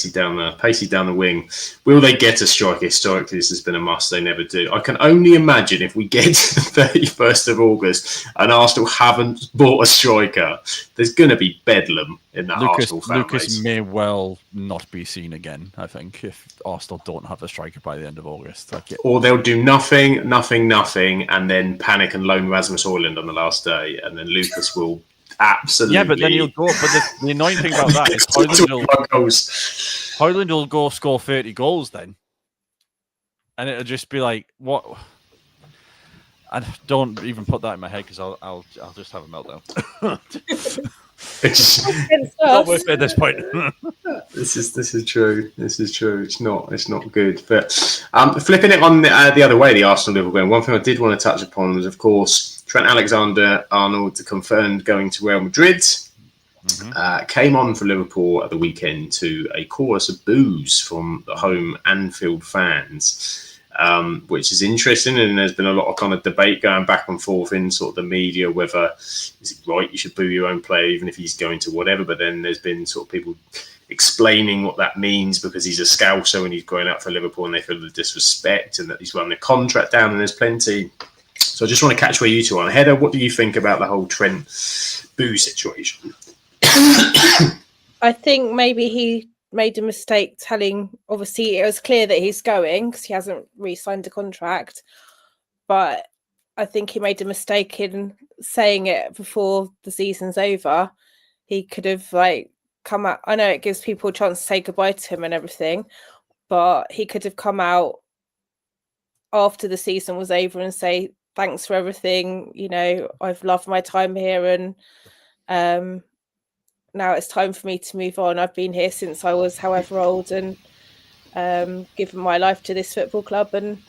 down the wing. Will they get a striker? Historically, this has been a must. They never do. I can only imagine if we get to the 31st of August and Arsenal haven't bought a striker, there's going to be bedlam in that Arsenal fan base. Lucas may well not be seen again, I think, if Arsenal don't have a striker by the end of August. Or they'll do nothing, and then panic and loan Rasmus Højlund on the last day, and then Lucas will absolutely... Yeah, but then he'll go... But the annoying thing about that is Højlund will go score 30 goals then. And it'll just be like, what... I don't even put that in my head because I'll just have a meltdown. It's not worth it at this point. This is true. It's not good. But flipping it on the other way, the Arsenal-Liverpool game. One thing I did want to touch upon was, of course, Trent Alexander-Arnold confirmed going to Real Madrid. Came on for Liverpool at the weekend to a chorus of boos from the home Anfield fans. Which is interesting, and there's been a lot of kind of debate going back and forth in sort of the media whether is it right you should boo your own player even if he's going to whatever, but then there's been sort of people explaining what that means because he's a scouser and he's going out for Liverpool and they feel the disrespect and that he's run the contract down, and there's plenty. So I just want to catch where you two are. Heather, what do you think about the whole Trent boo situation? I think maybe he made a mistake telling, obviously it was clear that he's going because he hasn't re-signed a contract, but I think he made a mistake in saying it before the season's over. He could have come out. I know it gives people a chance to say goodbye to him and everything, but he could have come out after the season was over and say thanks for everything. I've loved my time here, and now it's time for me to move on. I've been here since I was however old, and given my life to this football club, and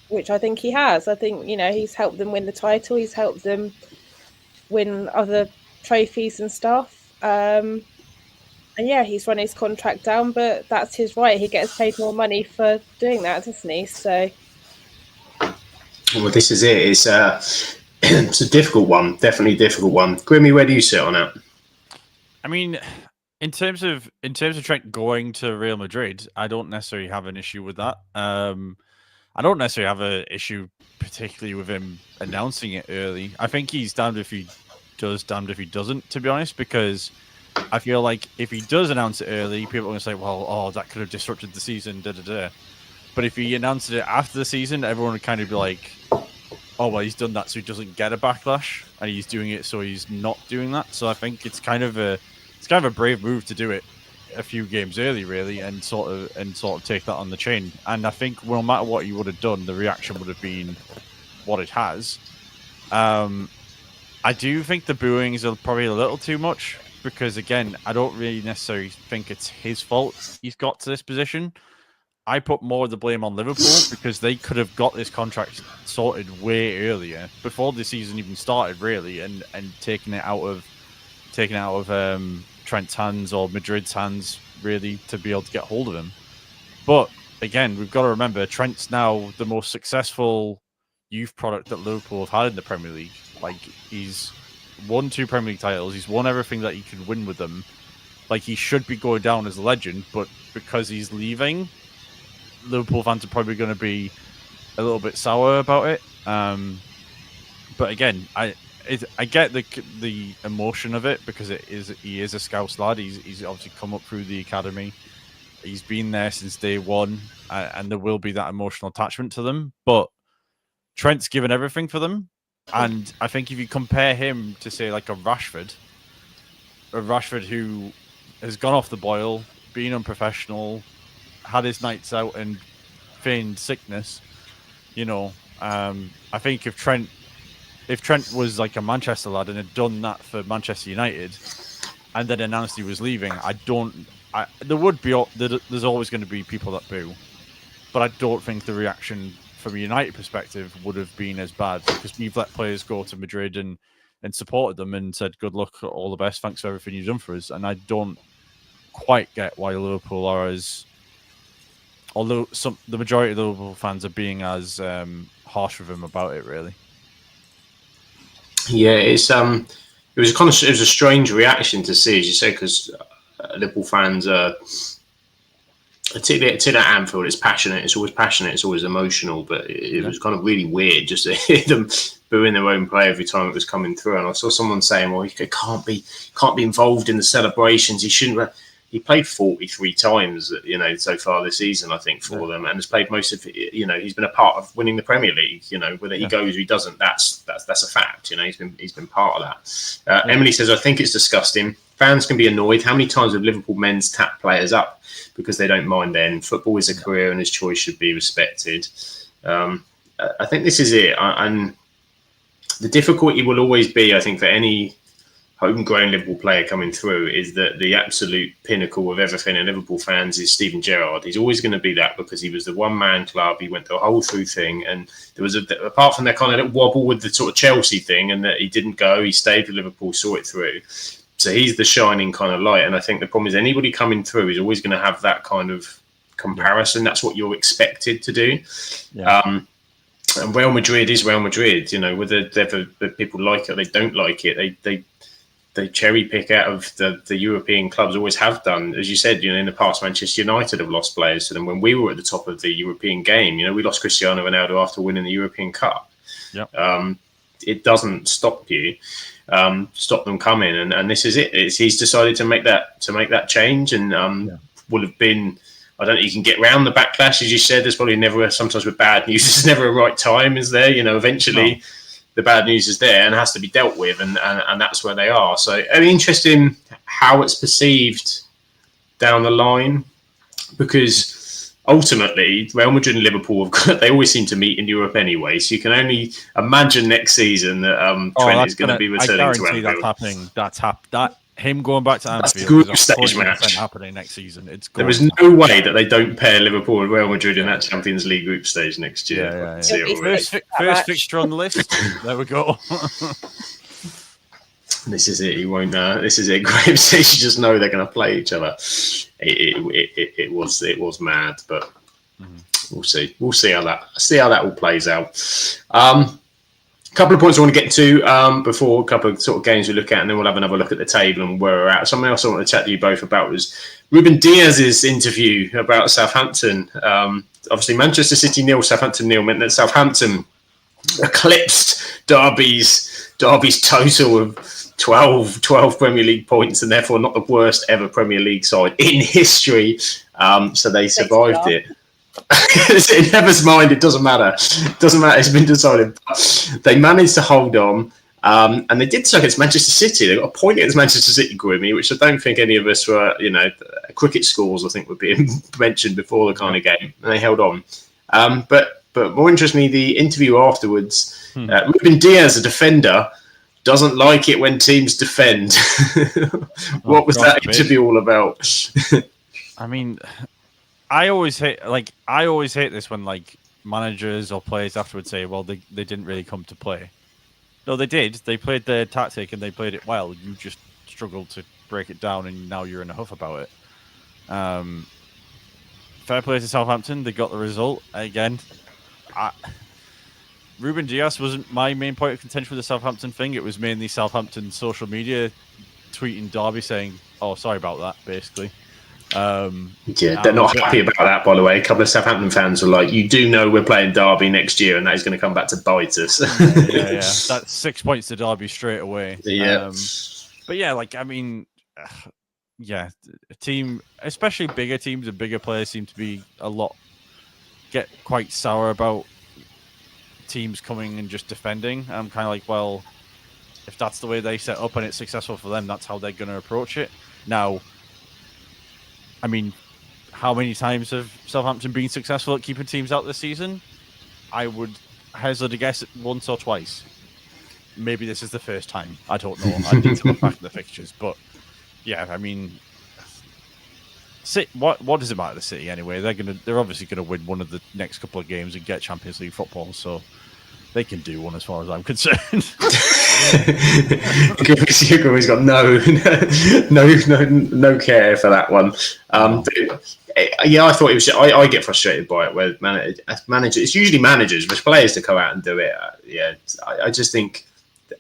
which I think he has. I think he's helped them win the title. He's helped them win other trophies and stuff. And he's run his contract down, but that's his right. He gets paid more money for doing that, doesn't he? So, well, this is it. It's it's a difficult one, definitely a difficult one. Grimmy, where do you sit on it? I mean, in terms of Trent going to Real Madrid, I don't necessarily have an issue with that. I don't necessarily have an issue particularly with him announcing it early. I think he's damned if he does, damned if he doesn't, to be honest, because I feel like if he does announce it early, people are going to say, well, that could have disrupted the season, da-da-da. But if he announced it after the season, everyone would kind of be like, oh, well, he's done that so he doesn't get a backlash, and he's doing it so he's not doing that. So I think it's kind of a brave move to do it a few games early, really, and sort of take that on the chin. And I think no matter what he would have done, the reaction would have been what it has. I do think the booings are probably a little too much because, again, I don't really necessarily think it's his fault he's got to this position. I put more of the blame on Liverpool because they could have got this contract sorted way earlier, before the season even started, really, and taken it out of Trent's hands or Madrid's hands, really, to be able to get hold of him. But again, we've got to remember Trent's now the most successful youth product that Liverpool have had in the Premier League. Like, he's won 2 Premier League titles, he's won everything that he could win with them. Like, he should be going down as a legend, but because he's leaving, Liverpool fans are probably going to be a little bit sour about it. But again, I get the emotion of it because he is a Scouse lad. He's obviously come up through the academy. He's been there since day one, and there will be that emotional attachment to them. But Trent's given everything for them, and I think if you compare him to, say, like a Rashford who has gone off the boil, been unprofessional, had his nights out and feigned sickness, I think if Trent was like a Manchester lad and had done that for Manchester United and then announced he was leaving, there's always going to be people that boo, but I don't think the reaction from a United perspective would have been as bad, because we've let players go to Madrid and supported them and said good luck, all the best, thanks for everything you've done for us. And I don't quite get why Liverpool are although the majority of the Liverpool fans are being as harsh with him about it, really. Yeah, it was a strange reaction to see, as you say, because Liverpool fans are particularly at Anfield. It's passionate. It's always passionate. It's always emotional. But it was kind of really weird just to hear them booing their own play every time it was coming through. And I saw someone saying, "Well, he can't be involved in the celebrations. He shouldn't." He played 43 times, so far this season, I think, for them, and has played most of. He's been a part of winning the Premier League. Whether he goes or he doesn't, that's a fact. He's been part of that. Emily says, I think it's disgusting. Fans can be annoyed. How many times have Liverpool men's tap players up because they don't mind? Then football is a career, and his choice should be respected. I think this is it, and the difficulty will always be, I think, for any homegrown Liverpool player coming through, is that the absolute pinnacle of everything in Liverpool fans is Steven Gerrard. He's always going to be that because he was the one-man club. He went the whole through thing, and there was apart from that kind of little wobble with the sort of Chelsea thing, and that he didn't go, he stayed with Liverpool, saw it through. So he's the shining kind of light. And I think the problem is anybody coming through is always going to have that kind of comparison. That's what you're expected to do. And Real Madrid is Real Madrid. Whether people like it or they don't like it, they cherry pick out of the European clubs, always have done. As you said, in the past, Manchester United have lost players to them. When we were at the top of the European game, we lost Cristiano Ronaldo after winning the European Cup. Yep. It doesn't stop them coming, and this is it. He's decided to make that change, and would have been I don't think you can get around the backlash, as you said. There's probably never, sometimes with bad news, there's never a right time, is there? Eventually the bad news is there and has to be dealt with, and that's where they are. So it'll be interesting how it's perceived down the line, because ultimately Real Madrid and Liverpool they always seem to meet in Europe anyway. So you can only imagine next season that Trent is going to be returning to Anfield. That's happening. That him going back to Anfield That's the group stage match happening next season. There is no way that they don't pair Liverpool and Real Madrid in that Champions League group stage next year. First fixture on the list. There we go. This is it. He won't. This is it. Group stage. You just know they're going to play each other. It was mad, but we'll see. We'll see how that all plays out. Couple of points I want to get to before a couple of sort of games we look at, and then we'll have another look at the table and where we're at. Something else I want to chat to you both about was Ruben Diaz's interview about Southampton. Obviously, Manchester City 0, Southampton 0 meant that Southampton eclipsed Derby's total of 12 Premier League points, and therefore not the worst ever Premier League side in history. So they survived it. In Never's mind, it doesn't matter. It's been decided. They managed to hold on, and they did so against Manchester City. They got a point against Manchester City, Grimmy, which I don't think any of us were. Cricket scores I think were being mentioned before the kind of game, and they held on. But more interestingly, the interview afterwards, Ruben Diaz, a defender, doesn't like it when teams defend. What was that interview all about? I mean, I always hate this when managers or players afterwards say, well, they didn't really come to play. No, they did. They played their tactic and they played it well. You just struggled to break it down, and now you're in a huff about it. Fair play to Southampton. They got the result. Again, Ruben Diaz wasn't my main point of contention with the Southampton thing. It was mainly Southampton social media tweeting Derby saying, oh, sorry about that, basically. They're not happy about that, by the way. A couple of Southampton fans were like, you do know we're playing Derby next year and that is going to come back to bite us. yeah. That's 6 points to Derby straight away. Yeah. But yeah, a team, especially bigger teams and bigger players, seem to be get quite sour about teams coming and just defending. I'm kind of like, well, if that's the way they set up and it's successful for them, that's how they're going to approach it. Now, I mean, how many times have Southampton been successful at keeping teams out this season? I would hazard a guess once or twice. Maybe this is the first time. I don't know. I need to look back at the fixtures. But yeah, I mean, what does it matter to City anyway? They're obviously gonna win one of the next couple of games and get Champions League football, so they can do one as far as I'm concerned. Grimmy's got no care for that one. I thought it was. I get frustrated by it where managers. It's usually managers, but players to go out and do it. I just think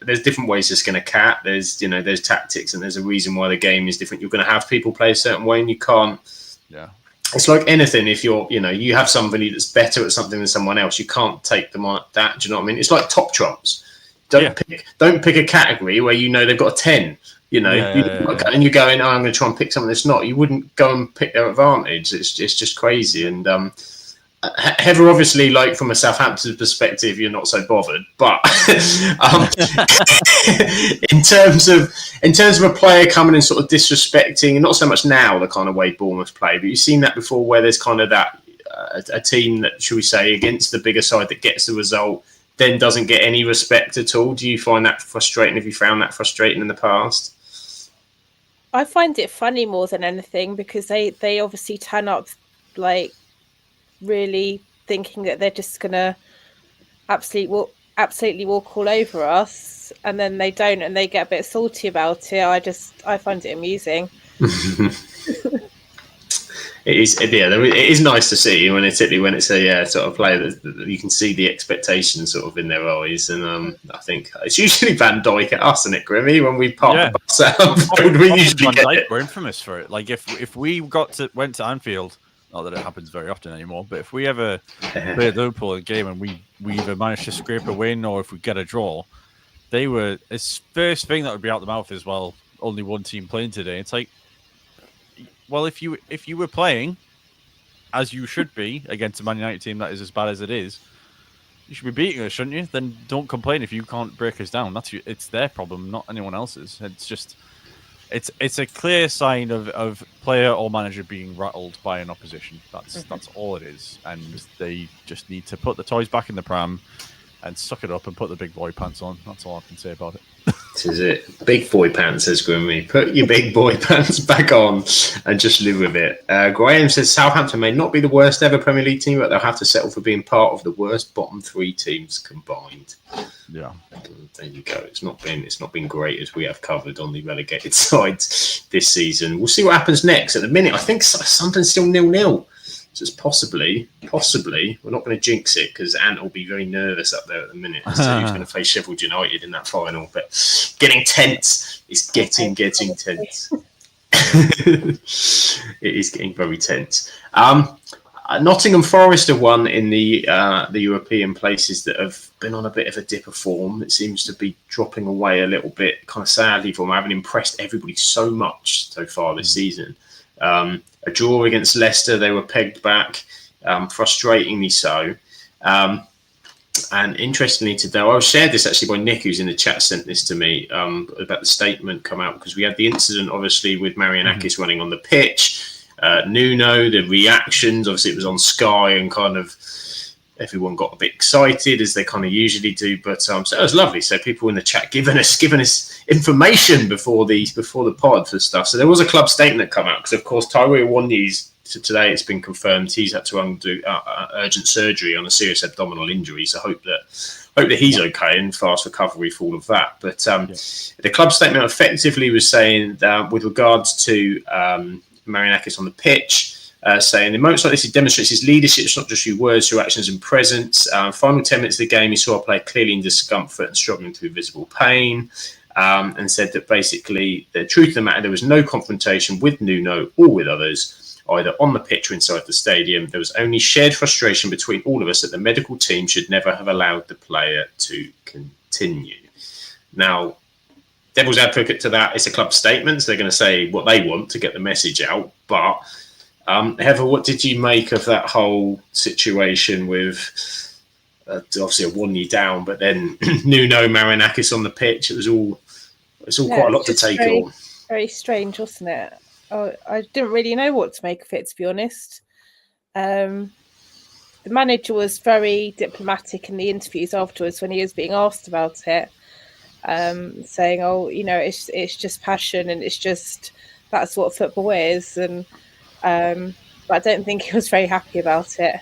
there's different ways to skin a cat. There's tactics, and there's a reason why the game is different. You're going to have people play a certain way, and you can't. Yeah. It's like anything. If you have somebody that's better at something than someone else, you can't take them on at that. Do you know what I mean? It's like top trumps. Don't pick a category where they've got a 10. And you're going, I'm going to try and pick something that's not. You wouldn't go and pick their advantage. It's just crazy. And Heather, obviously, from a Southampton perspective, you're not so bothered. But in terms of a player coming and sort of disrespecting, and not so much now the kind of way Bournemouth play, but you've seen that before, where there's kind of that a team that, should we say, against the bigger side that gets the result, then doesn't get any respect at all. Do you find that frustrating? Have you found that frustrating in the past? I find it funny more than anything, because they obviously turn up really thinking that they're just gonna absolutely walk all over us, and then they don't, and they get a bit salty about it. I find it amusing. It is nice to see when it's a sort of player that you can see the expectations sort of in their eyes, and I think it's usually Van Dijk at us, isn't it, Grimmy? When we park the bus out, we usually get it. We're infamous for it. If we went to Anfield, not that it happens very often anymore, but if we ever play Liverpool in a game and we either manage to scrape a win or if we get a draw, it's first thing that would be out the mouth is, well, only one team playing today. It's like, well, if you were playing, as you should be against a Man United team that is as bad as it is. You should be beating us, shouldn't you? Then don't complain if you can't break us down. It's their problem, not anyone else's. It's just it's a clear sign of player or manager being rattled by an opposition. That's all it is, and they just need to put the toys back in the pram and suck it up and put the big boy pants on. That's all I can say about it. This is it. Big boy pants, says Grimmy. Put your big boy pants back on and just live with it. Graham says Southampton may not be the worst ever Premier League team, but they'll have to settle for being part of the worst bottom 3 teams combined. Yeah. There you go. It's not been great, as we have covered on the relegated sides this season. We'll see what happens next. At the minute, I think something's still 0-0. So it's possibly, we're not going to jinx it because Ant will be very nervous up there at the minute as to who's going to face Sheffield United in that final. But getting tense. It's getting tense. It is getting very tense. Nottingham Forest have won in the European places that have been on a bit of a dip of form. It seems to be dropping away a little bit, kind of sadly, from having impressed everybody so much so far this season. A draw against Leicester, they were pegged back, frustratingly so. And interestingly today, I shared this actually by Nick, who's in the chat, sent this to me about the statement come out, because we had the incident, obviously, with Marianakis running on the pitch. Nuno, the reactions, obviously it was on Sky, and kind of everyone got a bit excited, as they kind of usually do. But so it was lovely. So people in the chat giving us information before the pod for stuff. So there was a club statement come out, because of course Tyree Awoniyi's, today it's been confirmed he's had to undo urgent surgery on a serious abdominal injury. So hope that he's okay and fast recovery for all of that. But the club statement effectively was saying that with regards to Marianakis on the pitch, saying in moments like this, he demonstrates his leadership. It's not just through words, through actions and presence. Final 10 minutes of the game, he saw a player clearly in discomfort and struggling through visible pain, and said that basically the truth of the matter, there was no confrontation with Nuno or with others, either on the pitch or inside the stadium. There was only shared frustration between all of us that the medical team should never have allowed the player to continue. Now, devil's advocate to that, it's a club statement, so they're going to say what they want to get the message out. But Heather, what did you make of that whole situation with obviously Awoniyi down, but then Nuno, Marianakis on the pitch? It was all quite a lot to take on. Very strange, wasn't it? I didn't really know what to make of it, to be honest. The manager was very diplomatic in the interviews afterwards when he was being asked about it, saying, "Oh, it's just passion, and that's what football is." And but I don't think he was very happy about it.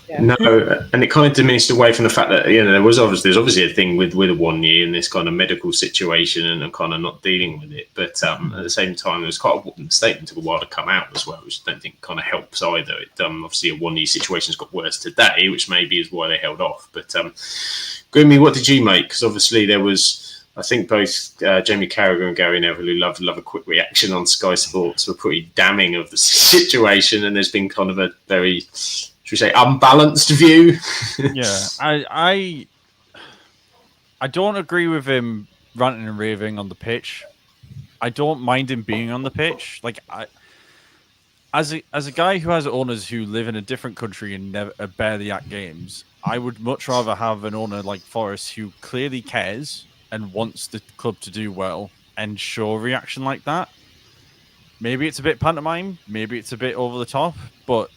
Yeah. No, and it kind of diminished away from the fact that there's obviously a thing with Awoniyi in this kind of medical situation and kind of not dealing with it. But at the same time, there was quite a statement took a while to come out as well, which I don't think kind of helps either. Obviously, Awoniyi's situation's got worse today, which maybe is why they held off. But Grimmy, what did you make? Because obviously there was, I think both Jamie Carragher and Gary Neville, who love a quick reaction on Sky Sports, were pretty damning of the situation, and there's been kind of a very, should we say, unbalanced view. Yeah, I don't agree with him ranting and raving on the pitch. I don't mind him being on the pitch. Like, as a guy who has owners who live in a different country and never barely at games, I would much rather have an owner like Forrest who clearly cares and wants the club to do well and show a reaction like that. Maybe it's a bit pantomime, maybe it's a bit over the top, but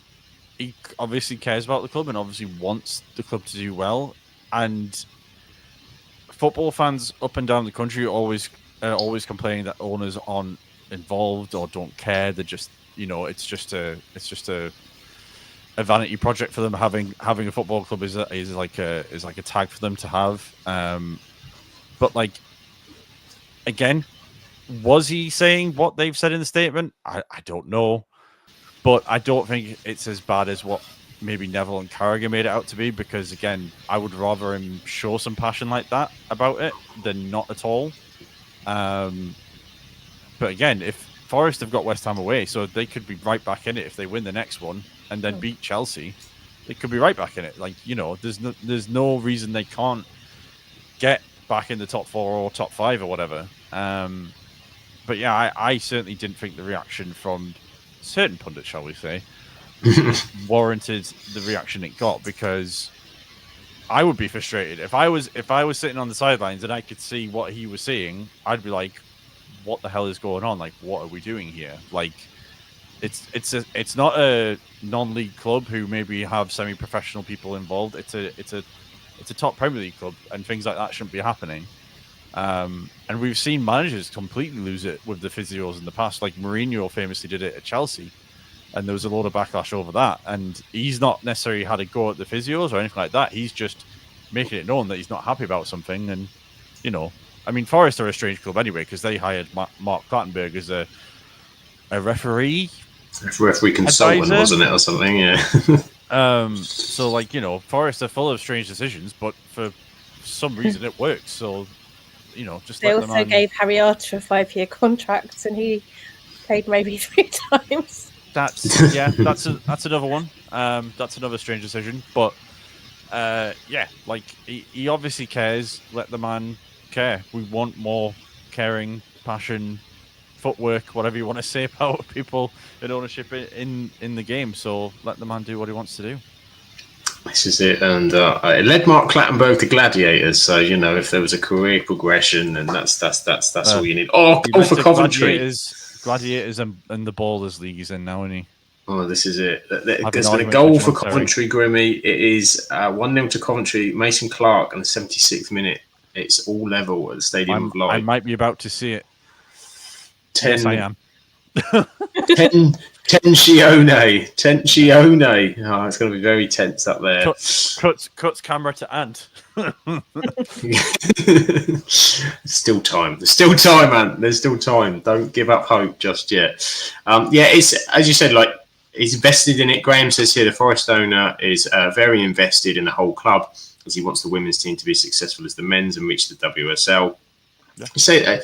he obviously cares about the club and obviously wants the club to do well. And football fans up and down the country are always complaining that owners aren't involved or don't care. They're just, it's just a vanity project for them. Having a football club is like a tag for them to have. But like, again, was he saying what they've said in the statement? I don't know. But I don't think it's as bad as what maybe Neville and Carragher made it out to be, because, again, I would rather him show some passion like that about it than not at all. But, again, if Forest have got West Ham away, so they could be right back in it if they win the next one and then beat Chelsea. They could be right back in it. Like, there's no reason they can't get back in the top 4 or top 5 or whatever. But, yeah, I certainly didn't think the reaction from certain pundits, shall we say, warranted the reaction it got, because I would be frustrated if I was sitting on the sidelines and I could see what he was seeing. I'd be like, "What the hell is going on? Like, what are we doing here?" Like, it's not a non-league club who maybe have semi-professional people involved. It's a top Premier League club, and things like that shouldn't be happening. And we've seen managers completely lose it with the physios in the past. Like Mourinho famously did it at Chelsea, and there was a lot of backlash over that. And he's not necessarily had a go at the physios or anything like that. He's just making it known that he's not happy about something. And, you know, I mean, Forest are a strange club anyway, because they hired Mark Clattenburg as a referee. Referee consultant, advisor, wasn't it, or something? Yeah. So, like, you know, Forest are full of strange decisions, but for some reason it works. So, you know, just they also gave Harry Arter a 5-year contract, and he paid maybe 3 times. That's another one. That's another strange decision, but like he obviously cares. Let the man care. We want more caring, passion, footwork, whatever you want to say about people in ownership in the game. So let the man do what he wants to do. This is it, and it led Mark Clattenburg to Gladiators. So, you know, if there was a career progression, and that's all you need. Oh, goal for Coventry. Gladiators and the Ballers League is in now, isn't he? Oh, this is it. There's been a goal for Coventry, Grimmy. It is 1-0 to Coventry. Mason Clark in the 76th minute. It's all level at the Stadium of Light. I might be about to see it. 10, yes, I am. Tensione. Oh, it's going to be very tense up there. Cuts camera to Ant. Still time. There's still time, Ant. There's still time. Don't give up hope just yet. It's, as you said, like, he's invested in it. Graham says here the Forest owner is very invested in the whole club, as he wants the women's team to be as successful as the men's and reach the WSL. Yeah. You say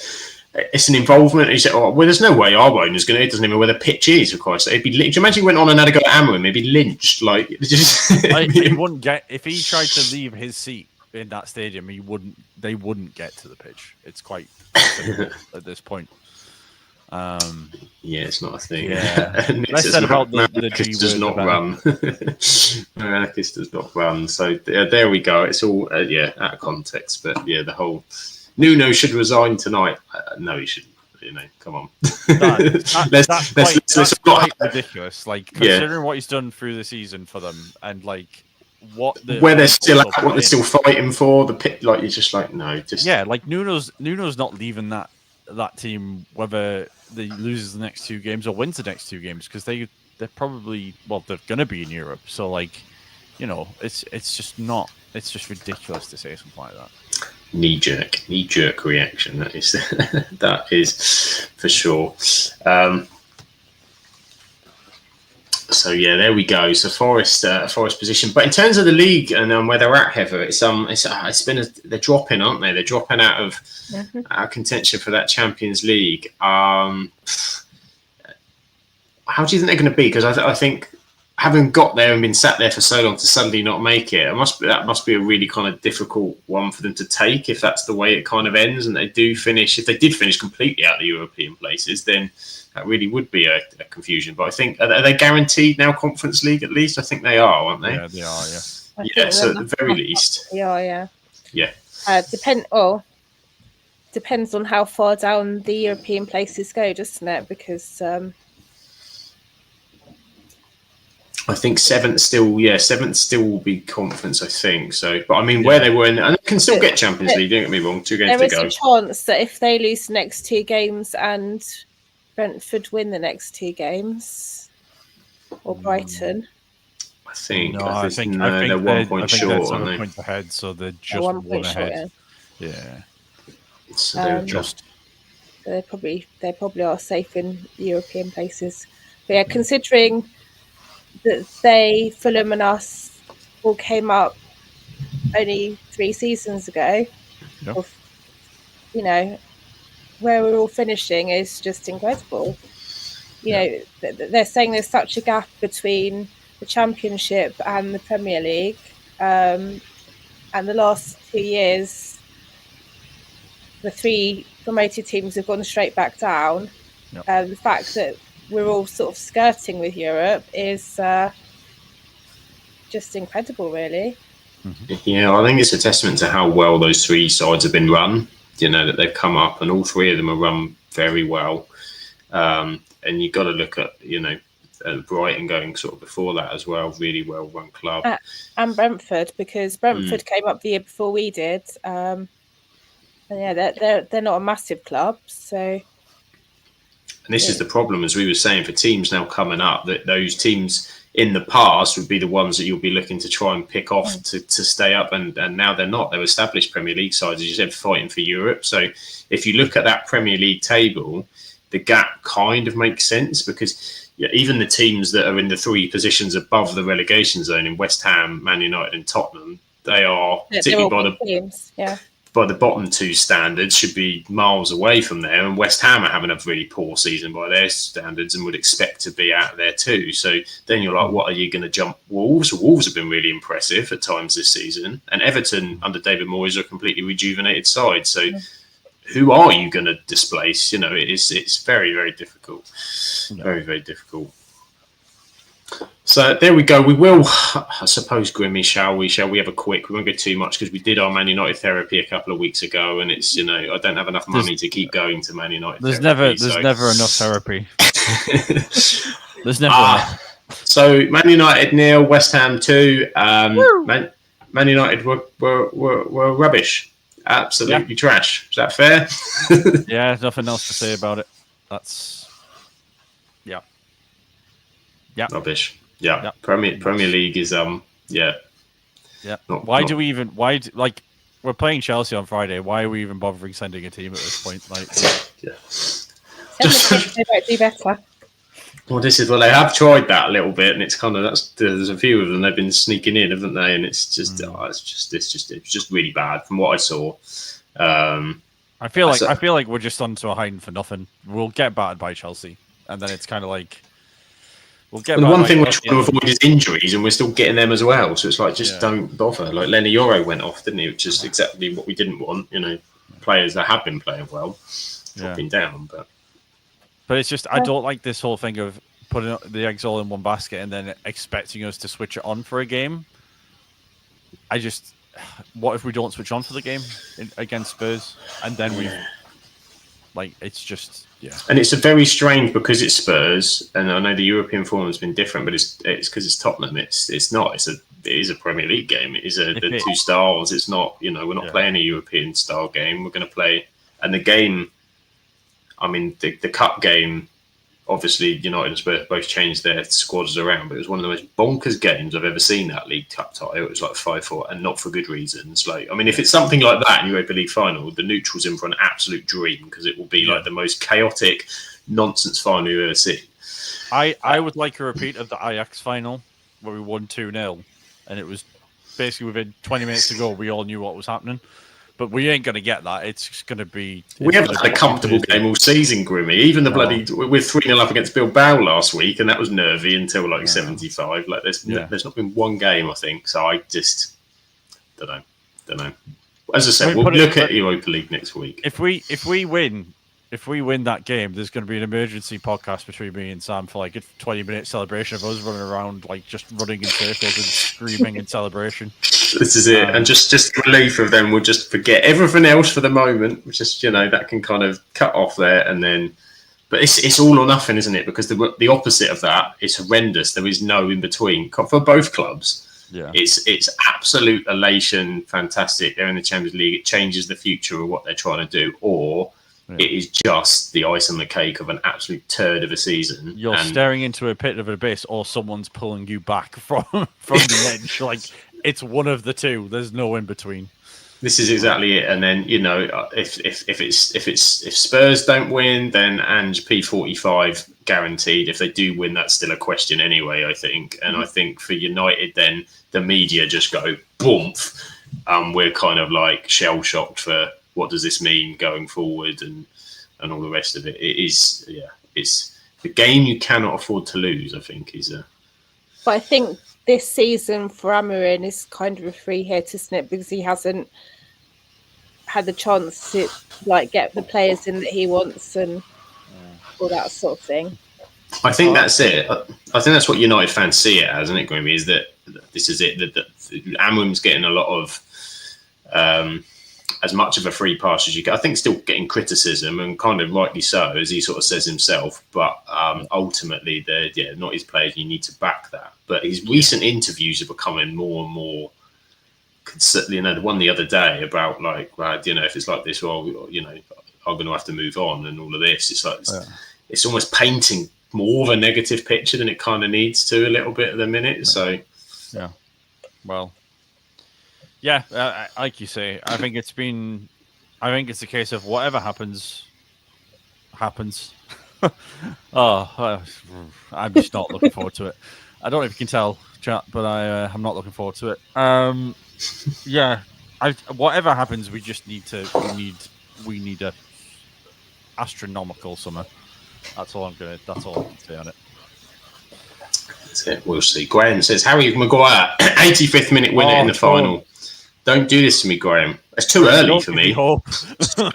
it's an involvement. You say, "Oh, well, there's no way our owner's going to." It doesn't even know where the pitch is. Of course, it'd be. Do you imagine he went on and had a go at Amram? He'd be lynched. Like, just he wouldn't get if he tried to leave his seat in that stadium. They wouldn't get to the pitch. It's quite simple at this point. It's not a thing. Yeah, less said about the G does not run. Anarchist does not run. So there we go. It's all out of context, but the whole Nuno should resign tonight. No, he shouldn't. You know, come on. That's quite ridiculous. Like, considering what he's done through the season for them, and like where they're still at, what they're still fighting for. The pit, like, you're just like, no, just like Nuno's not leaving that team whether they loses the next 2 games or wins the next 2 games, because they're probably they're gonna be in Europe. So, like, you know, it's just ridiculous to say something like that. Knee jerk reaction. That is for sure. So there we go. So Forest position, but in terms of the league and where they're at, Heather, it's been they're dropping, aren't they? They're dropping out of contention for that Champions League. How do you think they're going to be? Because I think, having got there and been sat there for so long, to suddenly not make it, that must be a really kind of difficult one for them to take, if that's the way it kind of ends and they do finish. If they did finish completely out of the European places, then that really would be a confusion. But I think, are they guaranteed now Conference League at least? I think they are, aren't they? Yeah, they are, yeah. Yeah, so at the very least. Yeah. Yeah. Depends on how far down the European places go, doesn't it? Because I think seventh still will be conference, I think. So, but I mean, where they were in, and they can still get Champions League, don't get me wrong, 2 games to go. There is a chance that if they lose the next 2 games and Brentford win the next 2 games, or Brighton. I think they're 1 point short, aren't they? Points ahead, so they're just 1 point ahead. Yeah. So they're just. They probably are safe in European places. But yeah, considering that Fulham and us all came up only 3 seasons ago, you know, where we're all finishing is just incredible. You know, they're saying there's such a gap between the Championship and the Premier League, and the last 2 years, the 3 promoted teams have gone straight back down. The fact that we're all sort of skirting with Europe is just incredible, really. Yeah, I think it's a testament to how well those three sides have been run. That they've come up, and all three of them are run very well. And you've got to look at Brighton going sort of before that as well, really well run club. And Brentford, because Brentford came up the year before we did. And yeah, they're not a massive club, so. And this is the problem, as we were saying, for teams now coming up, that those teams in the past would be the ones that you'll be looking to try and pick off to stay up, and now they're not. They're established Premier League sides, as you said, fighting for Europe. So if you look at that Premier League table, the gap kind of makes sense, because even the teams that are in the three positions above the relegation zone in West Ham, Man United and Tottenham, they are, particularly by the teams, by the bottom two standards, should be miles away from there. And West Ham are having a really poor season by their standards and would expect to be out there too. So then you're like, what are you going to jump Wolves? Wolves have been really impressive at times this season. And Everton under David Moyes are a completely rejuvenated side. So who are you going to displace? It's very, very difficult. Very, very difficult. So there we go. We will, I suppose, Grimmy, shall we have a quick, we won't go too much because we did our Man United therapy a couple of weeks ago, and it's, I don't have enough money to keep going to Man United there's therapy. Never enough therapy. There's never enough. So Man United 0, West Ham 2. Man United were rubbish. Absolutely trash. Is that fair? Yeah, nothing else to say about it. That's rubbish. Yeah. Premier League is we're playing Chelsea on Friday. Why are we even bothering sending a team at this point? They might do better. Well, they have tried that a little bit, and it's kind of there's a few of them they've been sneaking in, haven't they? And it's just it's just really bad from what I saw. I feel like we're just onto a hiding for nothing. We'll get battered by Chelsea, and then it's kind of like. The one thing we're trying to avoid is injuries, and we're still getting them as well. So it's like, don't bother. Like Lenny Yoro went off, didn't he? Which is exactly what we didn't want. Players that have been playing well, dropping down. But it's just I don't like this whole thing of putting the eggs all in one basket and then expecting us to switch it on for a game. What if we don't switch on for the game against Spurs, and then it's just. Yeah. And it's a very strange, because it's Spurs, and I know the European form has been different, but it's because it's Tottenham. It's not. It is a Premier League game. It is the two styles. It's not. We're not playing a European style game. We're going to play, and the game. I mean, the cup game. Obviously, United and Spurs both changed their squads around, but it was one of the most bonkers games I've ever seen. That League Cup title, it was like 5-4, and not for good reasons. If it's something like that in Europa League final, the neutral's in for an absolute dream, because it will be like the most chaotic nonsense final you've ever seen. I would like a repeat of the Ajax final where we won 2-0, and it was basically within 20 minutes to go, we all knew what was happening. But we ain't going to get that. It's going to be... We haven't had a comfortable game all season, Grimmy. Even we're 3-0 up against Bilbao last week, and that was nervy until 75. There's not been one game, I think. So I just don't know. As I said, we'll look at Europa League next week. If we win that game, there's going to be an emergency podcast between me and Sam for a 20-minute celebration of us running around, just running in circles and screaming in celebration. This is it. And just relief of them, we'll just forget everything else for the moment. Just, that can kind of cut off there, and then... But it's all or nothing, isn't it? Because the opposite of that is horrendous. There is no in between for both clubs. Yeah. It's absolute elation, fantastic. They're in the Champions League. It changes the future of what they're trying to do. Or... It is just the ice on the cake of an absolute turd of a season. You're staring into a pit of abyss, or someone's pulling you back from the edge. It's one of the two. There's no in between. This is exactly it. And then if Spurs don't win, then Ange P45 guaranteed. If they do win, that's still a question anyway, I think. And I think for United, then the media just go boomf. We're kind of shell shocked for. What does this mean going forward, and all the rest of it? It is, it's the game you cannot afford to lose, I think, is a... But I think this season for Amorim is kind of a free hit, isn't it? Because he hasn't had the chance to get the players in that he wants and all that sort of thing. I think that's it. I think that's what United fans see it as, isn't it, Grimmy? Is that this is it? That Amram's getting a lot of as much of a free pass as you can. I think still getting criticism, and kind of rightly so, as he sort of says himself. But ultimately, they're not his players. You need to back that. But his recent interviews are becoming more and more. The one the other day about if it's like this, well, I'm going to have to move on and all of this. It's like it's almost painting more of a negative picture than it kind of needs to a little bit at the minute. So, yeah, well, yeah, like you say, I think it's a case of whatever happens. I'm just not looking forward to it. I don't know if you can tell, chat, but I'm not looking forward to it. Yeah, whatever happens, we need a astronomical summer. That's all I can say on it. That's it. We'll see. Graham says Harry Maguire, 85th minute winner in the final. Don't do this to me, Graham. It's too early for me.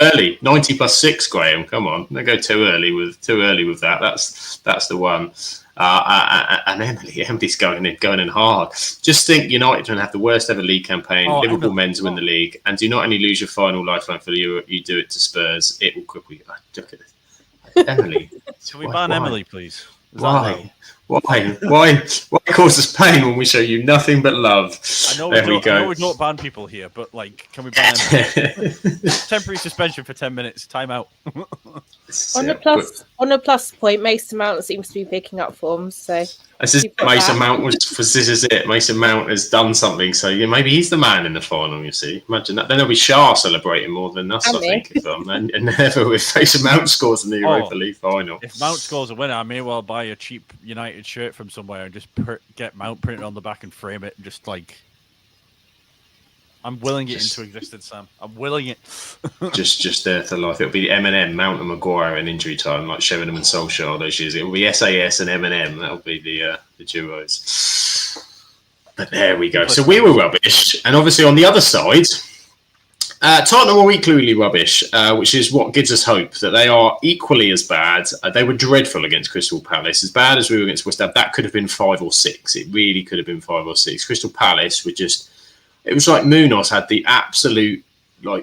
Early, 90 plus 6, Graham. Come on, don't go too early with that. That's the one. And Emily's going in hard. Just think, United don't have the worst ever league campaign. Liverpool men's win the league, and do not only lose your final lifeline for the Euro, you do it to Spurs. It will quickly. Look at this. Emily, can we ban Emily, please? Why cause us pain when we show you nothing but love? I know we don't ban people here, but can we ban Emily? Temporary suspension for 10 minutes. Time out. On a plus point, Mason Mount seems to be picking up forms. So Mason Mount this is it. Mason Mount has done something. So maybe he's the man in the final. You see, imagine that. Then there'll be Shah celebrating more than us. I think. And never if Mason Mount scores in the Europa League final. If Mount scores a winner, I may well buy a cheap United shirt from somewhere and just get Mount printed on the back and frame it. Just I'm willing it into existence, Sam. I'm willing it. just there to life. It'll be Eminem, Mount and Maguire in injury time, like Sheringham and Solskjaer those years. It'll be SAS and Eminem. That'll be the duos. But there we go. So we were rubbish. And obviously on the other side, Tottenham were equally rubbish, which is what gives us hope that they are equally as bad. They were dreadful against Crystal Palace. As bad as we were against West Ham, that could have been 5 or 6. It really could have been 5 or 6. Crystal Palace were just... It was like Munoz had the absolute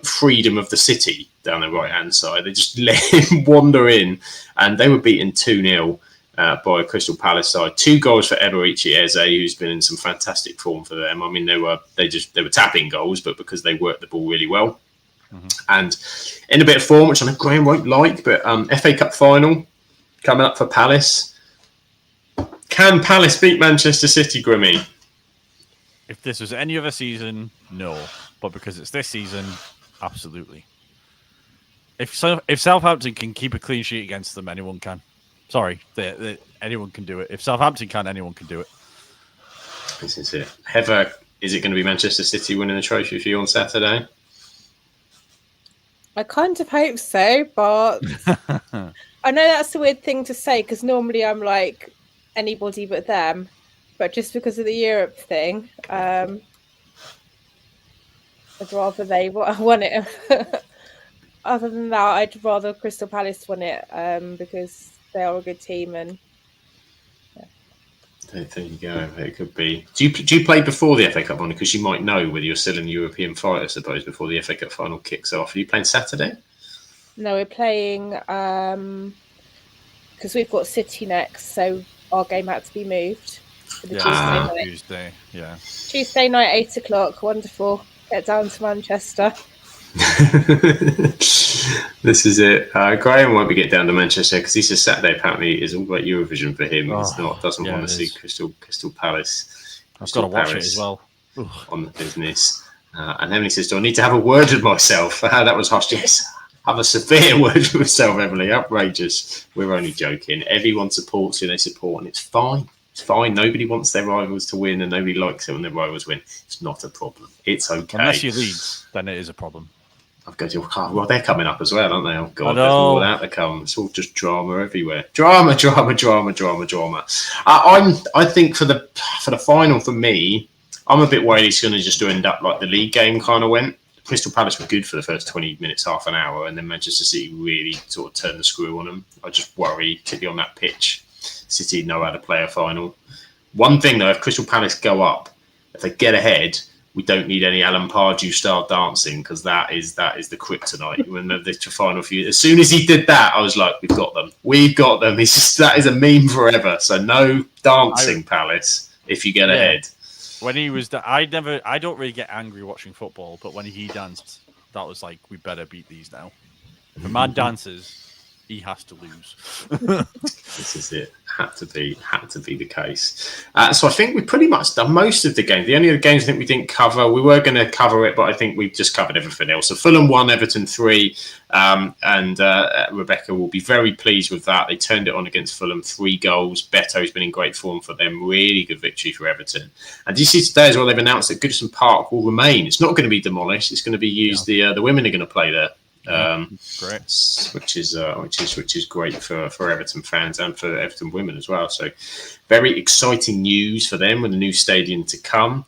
freedom of the city down the right-hand side. They just let him wander in, and they were beaten 2-0 by Crystal Palace side. 2 goals for Eberici Eze, who's been in some fantastic form for them. I mean, they were tapping goals, but because they worked the ball really well. Mm-hmm. And in a bit of form, which I know Graham won't like, but FA Cup final coming up for Palace. Can Palace beat Manchester City, Grimmy? If this was any other season, no. But because it's this season, absolutely. If Southampton can keep a clean sheet against them, anyone can. Sorry, anyone can do it. If Southampton can, anyone can do it. This is it. Heather, is it going to be Manchester City winning the trophy for you on Saturday? I kind of hope so, but I know that's a weird thing to say because normally I'm like anybody but them. But just because of the Europe thing, I'd rather they won it. Other than that, I'd rather Crystal Palace win it because they are a good team. And there you go. It could be. Do you play before the FA Cup final? Because you might know whether you're still in the European fight, I suppose, before the FA Cup final kicks off. Are you playing Saturday? No, we're playing because we've got City next, so our game had to be moved. Tuesday, yeah. Tuesday night, 8:00. Wonderful. Get down to Manchester. This is it. Graham won't be getting down to Manchester because he says Saturday apparently is all about Eurovision for him. Doesn't want to see Crystal Palace. I've got to watch it as well. On the business. And Emily says, do I need to have a word with myself? That was harsh. Yes. Have a severe word with myself, Emily. Outrageous. We're only joking. Everyone supports who they support, and it's fine. It's fine. Nobody wants their rivals to win, and nobody likes it when their rivals win. It's not a problem. It's okay. Unless you Leeds, then it is a problem. Well, they're coming up as well, aren't they? Oh God, there's more out to come. It's all just drama everywhere. Drama. I think for the final, for me, I'm a bit worried it's going to just end up like the league game kind of went. Crystal Palace were good for the first 20 minutes, half an hour, and then Manchester City really sort of turned the screw on them. I just worry, particularly on that pitch. City know how to play a final. One thing though, if Crystal Palace go up, if they get ahead, we don't need any Alan Pardew style dancing, because that is the kryptonite. When the final few, as soon as he did that, I was like, we've got them. It's just, that is a meme forever. So no dancing, Palace, if you get ahead. When he was, I don't really get angry watching football, but when he danced, that was like, we better beat these now. If a man dances, he has to lose. This is it. Had to be the case. So I think we've pretty much done most of the games. The only other games I think we didn't cover, we were going to cover it, but I think we've just covered everything else. So Fulham 1, Everton 3, and Rebecca will be very pleased with that. They turned it on against Fulham, 3 goals. Beto's been in great form for them. Really good victory for Everton. And do you see today as well, they've announced that Goodison Park will remain. It's not going to be demolished. It's going to be used. Yeah. The women are going to play there. Great, which is great for Everton fans and for Everton women as well. So very exciting news for them with the new stadium to come.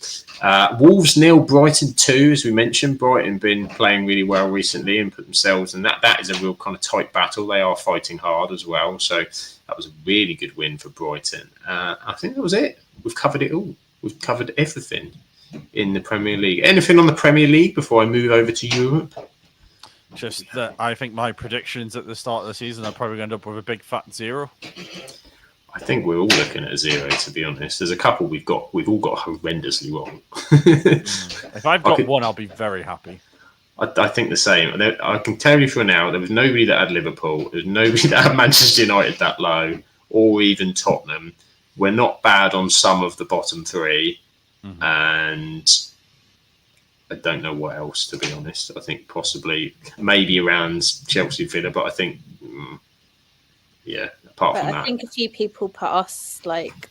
Wolves 0, Brighton 2, as we mentioned. Brighton been playing really well recently and put themselves, and that is a real kind of tight battle. They are fighting hard as well. So that was a really good win for Brighton. I think that was it. We've covered it all. We've covered everything in the Premier League. Anything on the Premier League before I move over to Europe? Just that I think my predictions at the start of the season are probably going to end up with a big fat 0. I think we're all looking at a 0, to be honest. There's a couple we've all got horrendously wrong. If I've got one, I'll be very happy. I think the same. I can tell you for now, there was nobody that had Liverpool. There was nobody that had Manchester United that low, or even Tottenham. We're not bad on some of the bottom 3, and I don't know what else, to be honest. I think possibly maybe around Chelsea, Villa, but I think, apart from that. I think a few people put us like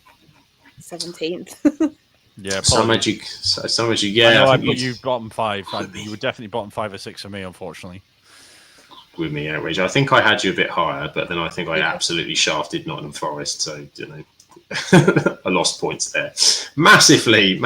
17th. Yeah, some as you, yeah. I put you bottom 5. You were definitely bottom 5 or 6 for me, unfortunately. With me, outrage. I think I had you a bit higher, but then I think I absolutely shafted Nottingham Forest. So, I lost points there. Massively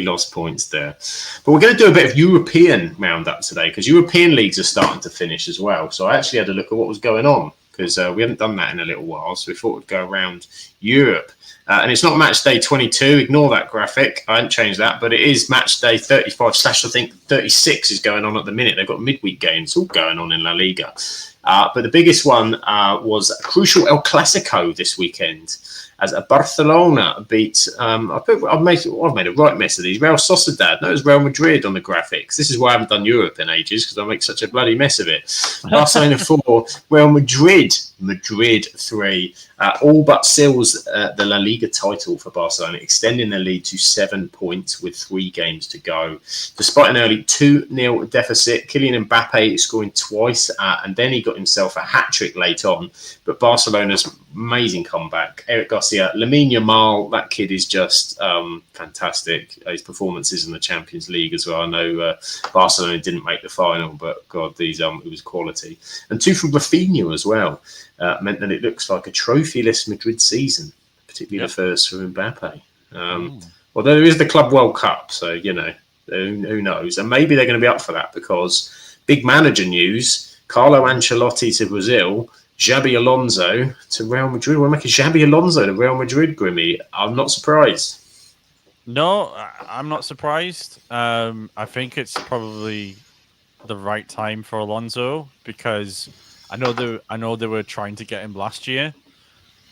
lost points there. But we're going to do a bit of European roundup today, because European leagues are starting to finish as well. So I actually had a look at what was going on, because we haven't done that in a little while. So we thought we'd go around Europe. And it's not match day 22. Ignore that graphic. I haven't changed that. But it is match day 35 / I think 36 is going on at the minute. They've got midweek games all going on in La Liga. But the biggest one was a crucial El Clasico this weekend, as Barcelona beat, I've made a right mess of these, Real Sociedad. No, it was Real Madrid on the graphics. This is why I haven't done Europe in ages, because I make such a bloody mess of it. Barcelona 4, Real Madrid 3. All but seals the La Liga title for Barcelona, extending their lead to 7 points with 3 games to go. Despite an early 2-0 deficit, Kylian Mbappe scoring twice, and then he got himself a hat-trick late on. But Barcelona's amazing comeback. Eric Garcia, Lamine Yamal, that kid is just fantastic. His performances in the Champions League as well. I know Barcelona didn't make the final, but God, it was quality. And 2 from Rafinha as well. Meant that it looks like a trophyless Madrid season, particularly the first for Mbappe. Although there is the Club World Cup, so, who knows? And maybe they're going to be up for that, because big manager news, Carlo Ancelotti to Brazil, Xabi Alonso to Real Madrid. We're making Xabi Alonso to Real Madrid, Grimmy. I'm not surprised. No, I'm not surprised. I think it's probably the right time for Alonso, because I know they were trying to get him last year,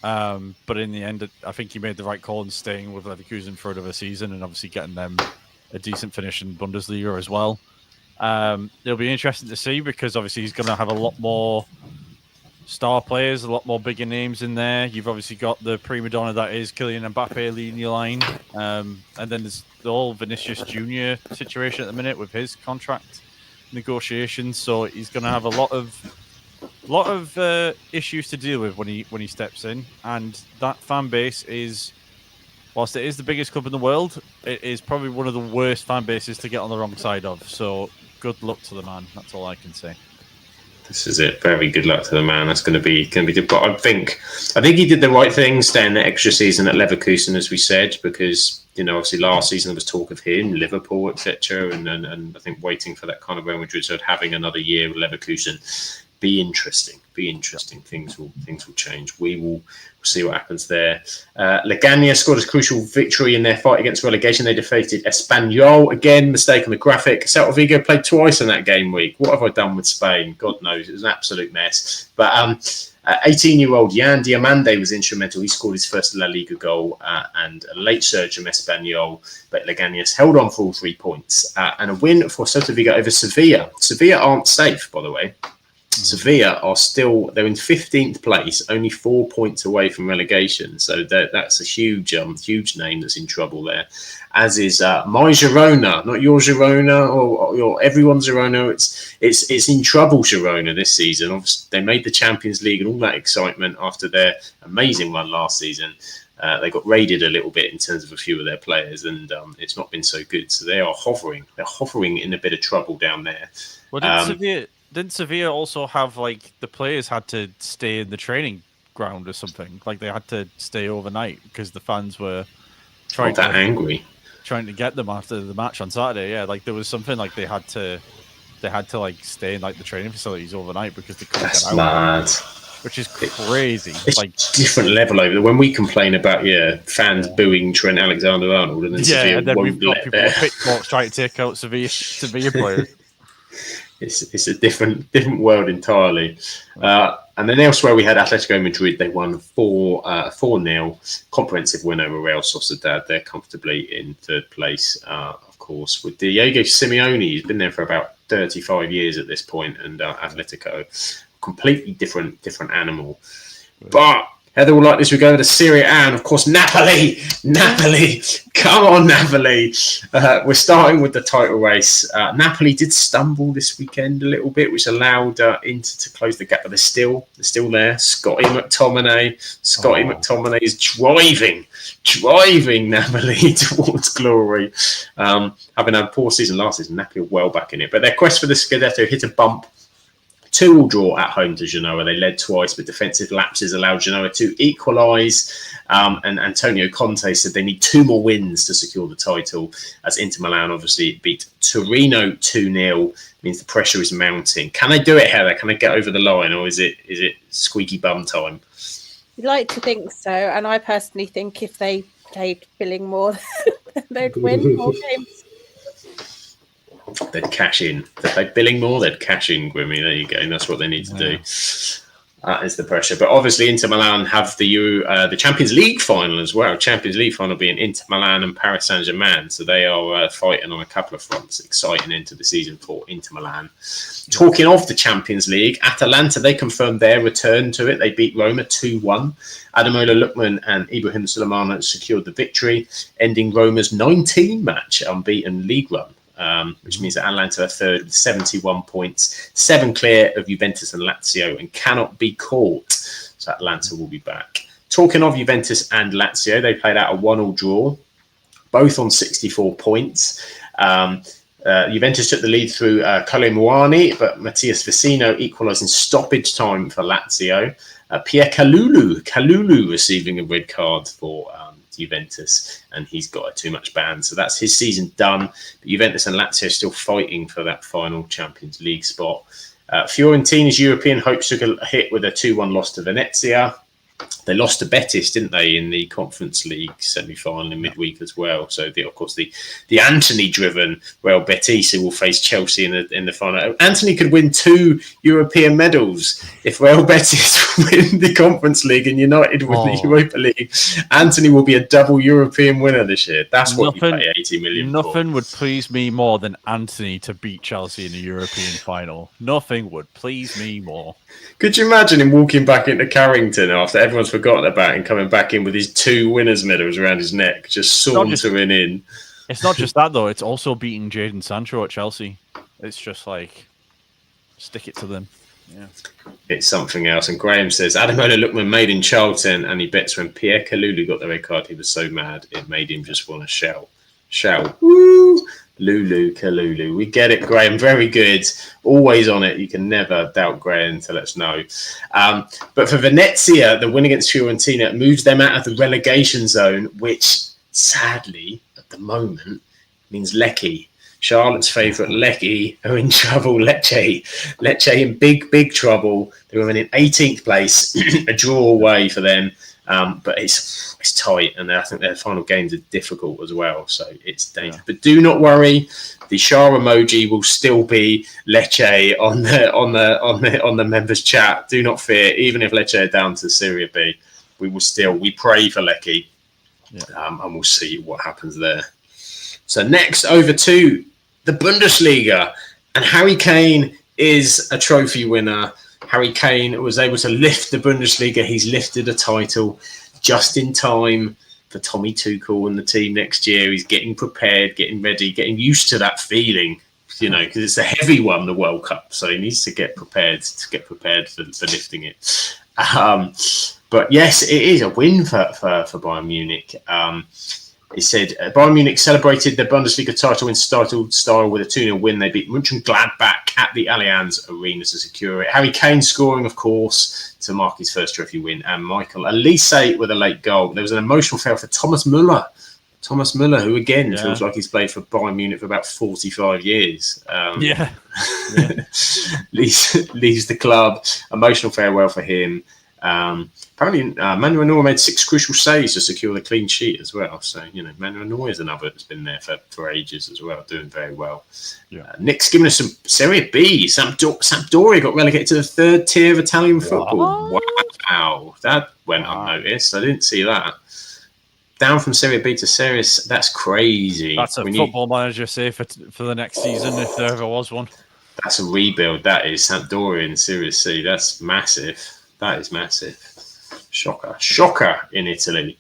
but in the end, I think he made the right call in staying with Leverkusen for another season, and obviously getting them a decent finish in Bundesliga as well. It'll be interesting to see, because obviously he's going to have a lot more star players, a lot more bigger names in there. You've obviously got the prima donna that is Kylian Mbappe leading your line, and then there's the whole Vinicius Junior situation at the minute with his contract negotiations. So he's going to have a lot of issues to deal with when he steps in, and that fan base is, whilst it is the biggest club in the world, it is probably one of the worst fan bases to get on the wrong side of. So good luck to the man. That's all I can say. This is it. Very good luck to the man. That's going to be good. But I think he did the right thing, staying the extra season at Leverkusen, as we said, because obviously last season there was talk of him, Liverpool, etc., and I think waiting for that kind of Real Madrid, so having another year with Leverkusen be interesting. be interesting. Things will change. We will see what happens there. Legaña scored a crucial victory in their fight against relegation. They defeated Espanyol. Again, mistake on the graphic. Celta Vigo played twice in that game week. What have I done with Spain? God knows. It was an absolute mess. But 18-year-old Yan Diamande was instrumental. He scored his first La Liga goal and a late surge from Espanyol. But Legañas held on for all 3 points. And a win for Celta Vigo over Sevilla. Sevilla aren't safe, by the way. Sevilla they're in 15th place, only 4 points away from relegation. So that's a huge name that's in trouble there. As is my Girona, not your Girona or your everyone's Girona. It's in trouble, Girona, this season. Obviously, they made the Champions League and all that excitement after their amazing run last season. They got raided a little bit in terms of a few of their players, and it's not been so good. So they are hovering. They're hovering in a bit of trouble down there. Well, didn't Sevilla also have, like, the players had to stay in the training ground or something? Like, they had to stay overnight because the fans were trying to get them after the match on Saturday. Yeah, like there was something like they had to like stay in like the training facilities overnight because they couldn't get out. Mad. Which is crazy. It's like different level over there. When we complain about fans booing Trent Alexander-Arnold, and then Sevilla and then won't we've got let people with pitchforks trying to take out Sevilla players. It's a different world entirely. And then elsewhere we had Atletico Madrid. They won 4-0. Comprehensive win over Real Sociedad. They're comfortably in third place, of course, with Diego Simeone. He's been there for about 35 years at this point, and Atletico, completely different animal. But Heather will like this. We go over to Serie A, and of course, Napoli. Come on, Napoli. We're starting with the title race. Napoli did stumble this weekend a little bit, which allowed Inter to close the gap, but they're still there. Scotty McTominay is driving Napoli towards glory. Having had a poor season last season, Napoli are well back in it. But their quest for the Scudetto hit a bump. 2-2 draw at home to Genoa. They led twice, but defensive lapses allowed Genoa to equalise. And Antonio Conte said they need 2 more wins to secure the title, as Inter Milan obviously beat Torino 2-0. Means the pressure is mounting. Can they do it, Heather? Can they get over the line, or is it squeaky bum time? You'd like to think so, and I personally think if they played Billing more, they'd win more games. They'd cash in. If they're billing more, they'd cash in, Grimmy. There you go. And that's what they need to do. That is the pressure. But obviously, Inter Milan have the Champions League final as well. Champions League final being Inter Milan and Paris Saint-Germain. So they are fighting on a couple of fronts. Exciting into the season for Inter Milan. Talking of the Champions League, Atalanta, they confirmed their return to it. They beat Roma 2-1. Ademola Lookman and Ibrahim Sulemana secured the victory, ending Roma's 19-match unbeaten league run. Which means that Atalanta are third with 71 points, 7 clear of Juventus and Lazio, and cannot be caught. So Atalanta will be back. Talking of Juventus and Lazio, they played out a 1-1 draw, both on 64 points. Juventus took the lead through Kole Muani, but Matthias Vecino equalised in stoppage time for Lazio. Pierre Kalulu receiving a red card for Juventus, and he's got a too much ban, so that's his season done. But Juventus and Lazio are still fighting for that final Champions League spot. Fiorentina's European hopes took a hit with a 2-1 loss to Venezia. They lost to Betis, didn't they, in the Conference League semi-final in midweek as well. So, of course, the Antony-driven Real Betis will face Chelsea in the final. Antony could win 2 European medals if Real Betis win the Conference League and United win the Europa League. Antony will be a double European winner this year. That's what you pay 80 million for. Nothing would please me more than Antony to beat Chelsea in the European final. Nothing would please me more. Could you imagine him walking back into Carrington after everyone's forgotten about him, coming back in with his 2 winners' medals around his neck, just sauntering in? It's not just that, though. It's also beating Jadon Sancho at Chelsea. It's just like, stick it to them. Yeah, it's something else. And Graham says, Ademola Lookman made in Charlton, and he bets when Pierre Kalulu got the red card, he was so mad, it made him just want to shout. Woo! Lulu Kalulu. We get it, Graham. Very good. Always on it. You can never doubt Graham to let us know. But for Venezia, the win against Fiorentina moves them out of the relegation zone, which sadly, at the moment, means Lecce Charlotte's favourite Lecce are in trouble. Lecce in big trouble. They were in 18th place, a draw away for them. But it's tight, and I think their final games are difficult as well, so it's dangerous. Yeah. But do not worry, the Shah emoji will still be Lecce on the members chat. Do not fear, even if Lecce are down to Serie B, we pray for Lecce, and we'll see what happens there. So next over to the Bundesliga, and Harry Kane is a trophy winner. Harry Kane was able to lift the Bundesliga. He's lifted a title just in time for Tommy Tuchel and the team next year. He's getting prepared, getting ready, getting used to that feeling, because it's a heavy one, the World Cup. So he needs to get prepared for lifting it. But yes, it is a win for Bayern Munich. He said Bayern Munich celebrated their Bundesliga title in style with a 2-0 win. They beat Mönchengladbach at the Allianz Arena to secure it. Harry Kane scoring, of course, to mark his first trophy win. And Michael Elise with a late goal. There was an emotional fail for Thomas Müller. Thomas Müller, who again feels like he's played for Bayern Munich for about 45 years. Leaves the club. Emotional farewell for him. Apparently, Manuel Neuer made 6 crucial saves to secure the clean sheet as well. So, Manuel Neuer is another that's been there for ages as well, doing very well. Yeah. Nick's giving us some Serie B. Sampdoria got relegated to the 3rd tier of Italian football. Wow. That went unnoticed. I didn't see that. Down from Serie B to Serie C, that's crazy. That's a football manager say for the next season, if there ever was one. That's a rebuild. That is Sampdoria in Serie C. That's massive. That is massive. Shocker in Italy.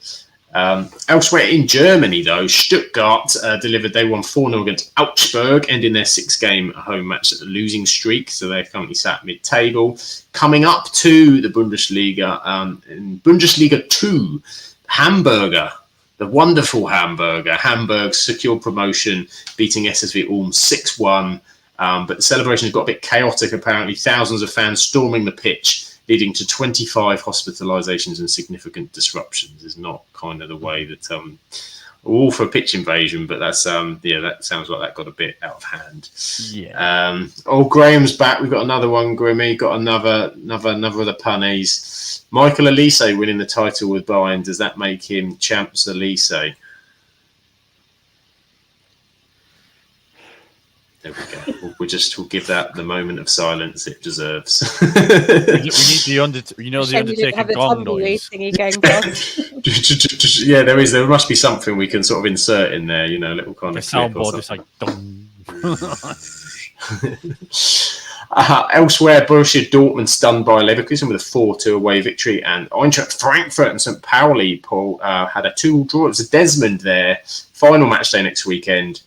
Elsewhere in Germany, though, Stuttgart they won 4-0 against Augsburg, ending their 6-game home match at the losing streak. So they're currently sat mid-table. Coming up to the Bundesliga, in Bundesliga 2, Hamburger, the wonderful Hamburger. Hamburg secured promotion, beating SSV Ulm 6-1. But the celebrations got a bit chaotic, apparently. Thousands of fans storming the pitch, leading to 25 hospitalizations and significant disruptions. Is not kind of the way that all for a pitch invasion, but that's that sounds like that got a bit out of hand. Yeah. Graham's back. We've got another one, Grimmy. Got another of the punnies. Michael Elise winning the title with Bayern. Does that make him Champs Elise? There we go. We'll give that the moment of silence it deserves. we need the Undertaker gong noise. Yeah, there is. There must be something we can sort of insert in there. A little kind of soundboard. It's like dong. Elsewhere, Borussia Dortmund stunned by Leverkusen with a 4-2 away victory, and Eintracht Frankfurt and St. Pauli had a 2-2 draw. It was a Desmond there. Final match day next weekend.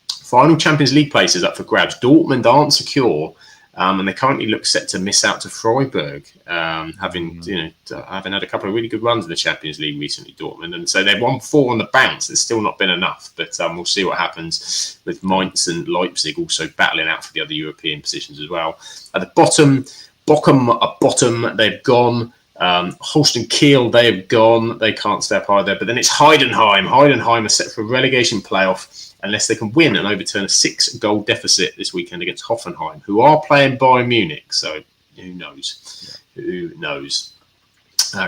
Final Champions League places up for grabs. Dortmund aren't secure, and they currently look set to miss out to Freiburg, having had a couple of really good runs in the Champions League recently, Dortmund, and so they've won 4 on the bounce. It's still not been enough, but we'll see what happens with Mainz and Leipzig also battling out for the other European positions as well. At the bottom, Bochum, they've gone. Holstein Kiel, they have gone. They can't step either. But then it's Heidenheim. Heidenheim are set for a relegation playoff unless they can win and overturn a 6-goal deficit this weekend against Hoffenheim, who are playing Bayern Munich. So who knows? Yeah. Who knows?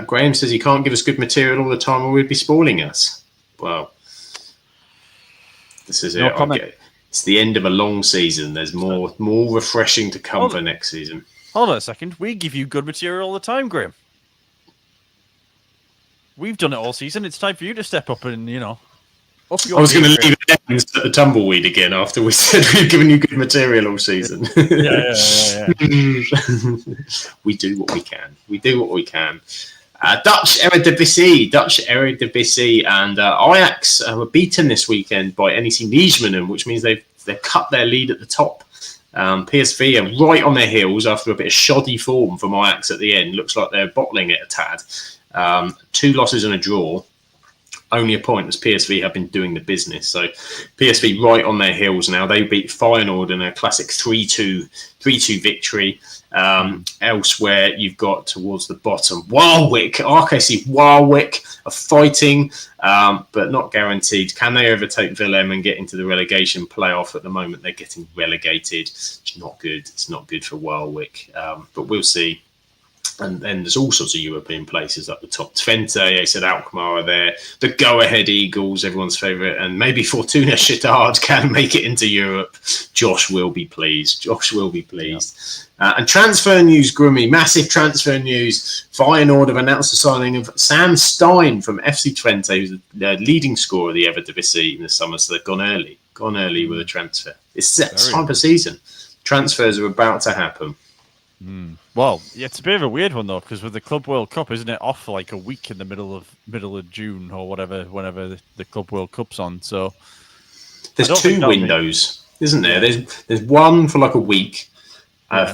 Graham says he can't give us good material all the time or we'd be spoiling us. Well, this is it. It's the end of a long season. There's more refreshing to come for next season. Hold on a second. We give you good material all the time, Graham. We've done it all season. It's time for you to step up and, I was going to leave it and start a tumbleweed again after we said we've given you good material all season. Yeah. We do what we can. Dutch Eredivisie, and Ajax were beaten this weekend by NEC Nijmegen, which means they've cut their lead at the top. PSV are right on their heels after a bit of shoddy form from Ajax at the end. Looks like they're bottling it a tad. 2 losses and a draw. only a point, as PSV have been doing the business. So PSV right on their heels now. They beat Feyenoord in a classic 3-2 victory. Elsewhere, you've got towards the bottom Warwick, RKC Warwick are fighting, but not guaranteed. Can they overtake Willem and get into the relegation playoff? At the moment, they're getting relegated. It's not good. It's not good for Warwick, but we'll see. And then there's all sorts of European places up the top. Twente, I said Alkmaar are there. The go-ahead Eagles, everyone's favourite. And maybe Fortuna Sittard can make it into Europe. Josh will be pleased. And transfer news, Grimmy. Massive transfer news. Feyenoord have announced the signing of Sam Stein from FC Twente, who's the leading scorer of the Eredivisie in the summer. So they've gone early with a transfer. It's that type of season. Transfers are about to happen. Well, it's a bit of a weird one though, because with the Club World Cup, isn't it off for like a week in the middle of June or whatever, whenever the Club World Cup's on? So there's two windows, isn't there? There's one for like a week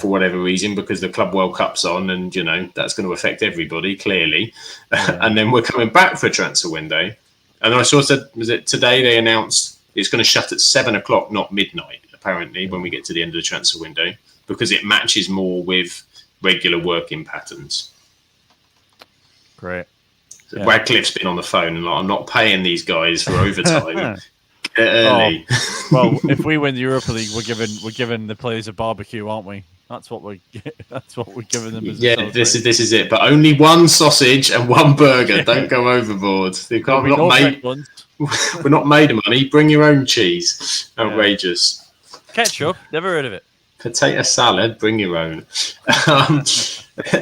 for whatever reason, because the Club World Cup's on, and that's going to affect everybody clearly. And then we're coming back for a transfer window. And I saw was it today they announced it's going to shut at 7:00, not midnight. Apparently, when we get to the end of the transfer window, because it matches more with regular working patterns. Great. So Radcliffe's been on the phone and like, I'm not paying these guys for overtime. Get early. Well, if we win the Europa League, we're giving the players a barbecue, aren't we? That's what we're giving them. As this is it. But only one sausage and one burger. Don't go overboard. We're not made of money. Bring your own cheese. Outrageous. Ketchup. Never heard of it. Potato salad, bring your own.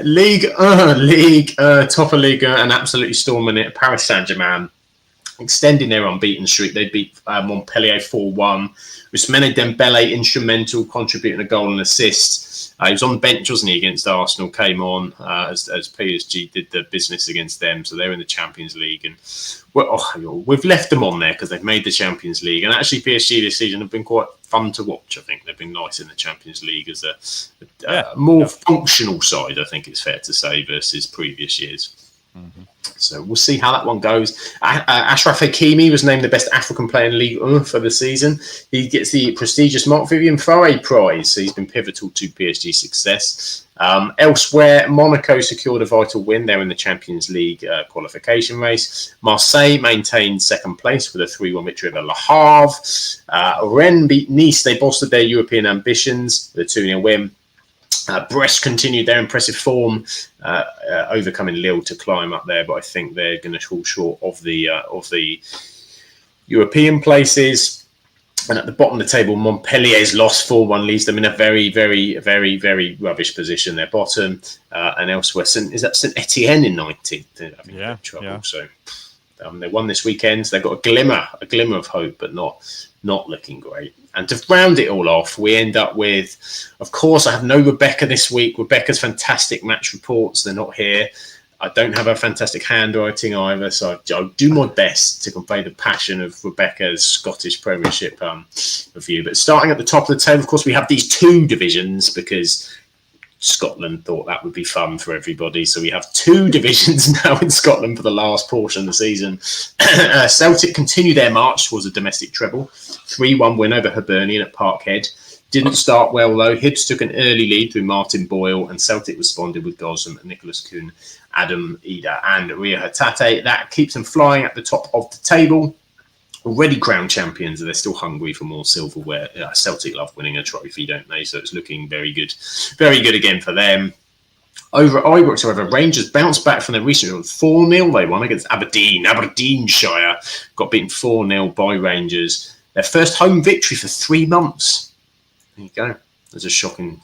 League, top of Liga, and absolutely storming it. Paris Saint-Germain extending their unbeaten streak. They beat Montpellier 4-1. Ousmane Dembele instrumental, contributing a goal and assist. He was on the bench, wasn't he, against Arsenal? Came on as PSG did the business against them. So they're in the Champions League, and we've left them on there because they've made the Champions League. And actually, PSG this season have been quite fun to watch. I think they've been nice in the Champions League as a more functional side, I think it's fair to say, versus previous years. So we'll see how that one goes. Achraf Hakimi was named the best African player in League 1 for the season. He gets the prestigious Marc Vivien Foé prize, so he's been pivotal to PSG's success. Elsewhere, Monaco secured a vital win. They're in the Champions League qualification race. Marseille maintained second place with a 3-1 victory over Le Havre. Rennes beat Nice. They bolstered their European ambitions with a 2-0 win. Brest continued their impressive form, overcoming Lille to climb up there, but I think they're going to fall short of the European places. And at the bottom of the table, Montpellier's loss 4-1 leaves them in a very, very, very, very rubbish position. They're bottom, and elsewhere, is that St Etienne in 19th? I think they're in trouble. So they won this weekend. So they've got a glimmer of hope, but not looking great. And to round it all off, we end up with, of course, I have no Rebecca this week. Rebecca's fantastic match reports, they're not here. I don't have a fantastic handwriting either, so I'll do my best to convey the passion of Rebecca's Scottish Premiership review. But starting at the top of the table, of course, we have these two divisions because Scotland thought that would be fun for everybody. So we have two divisions now in Scotland for the last portion of the season. Celtic continue their march towards a domestic treble. 3-1 win over Hibernian at Parkhead. Didn't start well, though. Hibs took an early lead through Martin Boyle, and Celtic responded with goals from Nicholas Kuhn, Adam Ida, and Ria Hatate. That keeps them flying at the top of the table. Already crowned champions, and they're still hungry for more silverware. Celtic love winning a trophy, don't they? So it's looking very good again for them. Over at Ibrox, however, Rangers bounced back from their recent 4-0. They won against Aberdeenshire. Got beaten 4-0 by Rangers. Their first home victory for 3 months. There you go. There's a shocking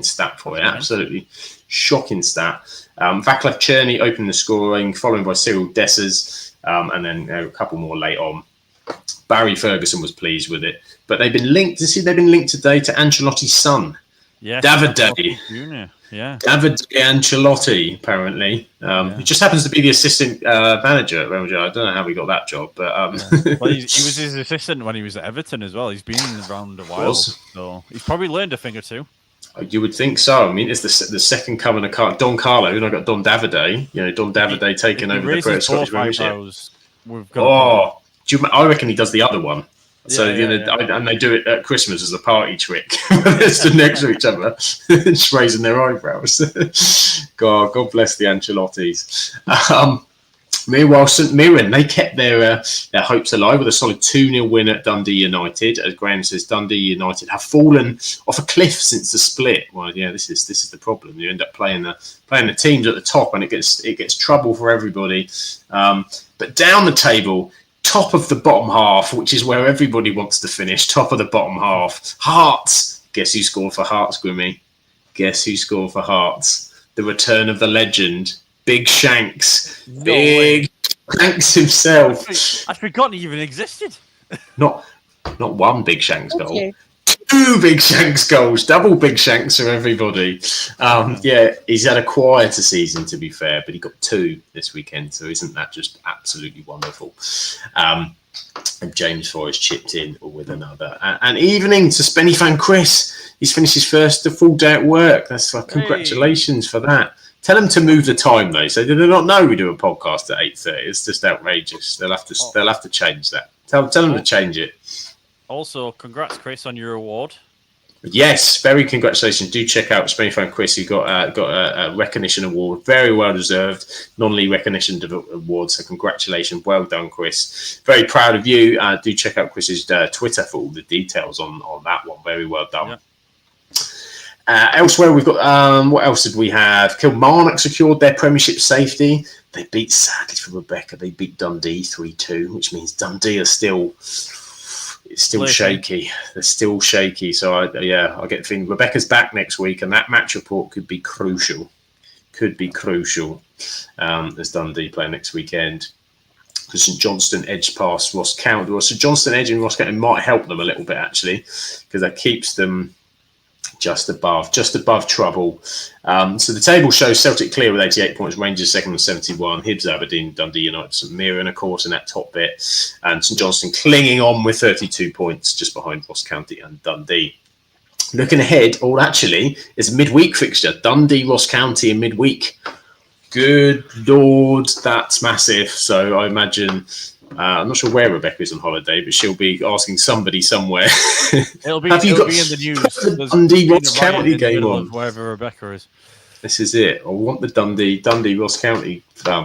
stat for it. Absolutely shocking stat. Vaclav Cherny opened the scoring, followed by Cyril Dessers, and then a couple more late on. Barry Ferguson was pleased with it, but they've been linked. They've been linked today to Ancelotti's son, Davide. Davide Ancelotti, apparently. He just happens to be the assistant manager at Real Madrid. I don't know how he got that job, but well, he was his assistant when he was at Everton as well. He's been around a while, so he's probably learned a thing or two. You would think so. I mean, it's the second coming of Don Carlo, and I got Don Davide. Don Davide taking over the Scottish Premiership. we've got. I reckon he does the other one. So and they do it at Christmas as a party trick. They're stood next to each other, just raising their eyebrows. God bless the Ancelottis. Meanwhile, St Mirren, they kept their hopes alive with a solid 2-0 win at Dundee United. As Graham says, Dundee United have fallen off a cliff since the split. Well, yeah, this is the problem. You end up playing the teams at the top, and it gets trouble for everybody. But down the table, top of the bottom half, which is where everybody wants to finish, top of the bottom half. Hearts. Guess who scored for Hearts, Grimmy? Guess who scored for Hearts? The return of the legend, Big Shanks. Big Shanks himself. I'd forgotten he even existed. Not one Big Shanks goal. 2 Big Shanks goals, double Big Shanks for everybody. He's had a quieter season, to be fair, but he got 2 this weekend, so isn't that just absolutely wonderful? And James Forrest chipped in with another. And evening to Spenny fan Chris. He's finished his first full day at work. That's congratulations for that. Tell them to move the time though. So do they not know we do a podcast at 8:30? It's just outrageous. They'll have to change that. Tell them to change it. Also, congrats, Chris, on your award. Yes, very congratulations. Do check out Spain fan Chris. He got a recognition award, very well deserved, non-league recognition award. So congratulations, well done, Chris. Very proud of you. Do check out Chris's Twitter for all the details on that one. Very well done. Yeah. Elsewhere, we've got what else did we have? Kilmarnock secured their Premiership safety. They beat, sadly for Rebecca, they beat Dundee 3-2, which means Dundee are still shaky. They're still shaky. So I get the feeling Rebecca's back next week, and that match report could be crucial. As Dundee play next weekend. Because St Johnstone edged past Ross County. Well, St Johnstone edging Ross County might help them a little bit actually, because that keeps them just above trouble. So the table shows Celtic clear with 88 points, Rangers second with 71, Hibs, Aberdeen, Dundee United, St Mirren, of course, in that top bit, and St Johnstone clinging on with 32 points just behind Ross County and Dundee. Looking ahead, it's a midweek fixture, Dundee, Ross County in midweek. Good Lord, that's massive. So I imagine I'm not sure where Rebecca is on holiday, but she'll be asking somebody somewhere. It'll be in the news. The Dundee Ross County game on wherever Rebecca is. This is it. I want the Dundee Ross County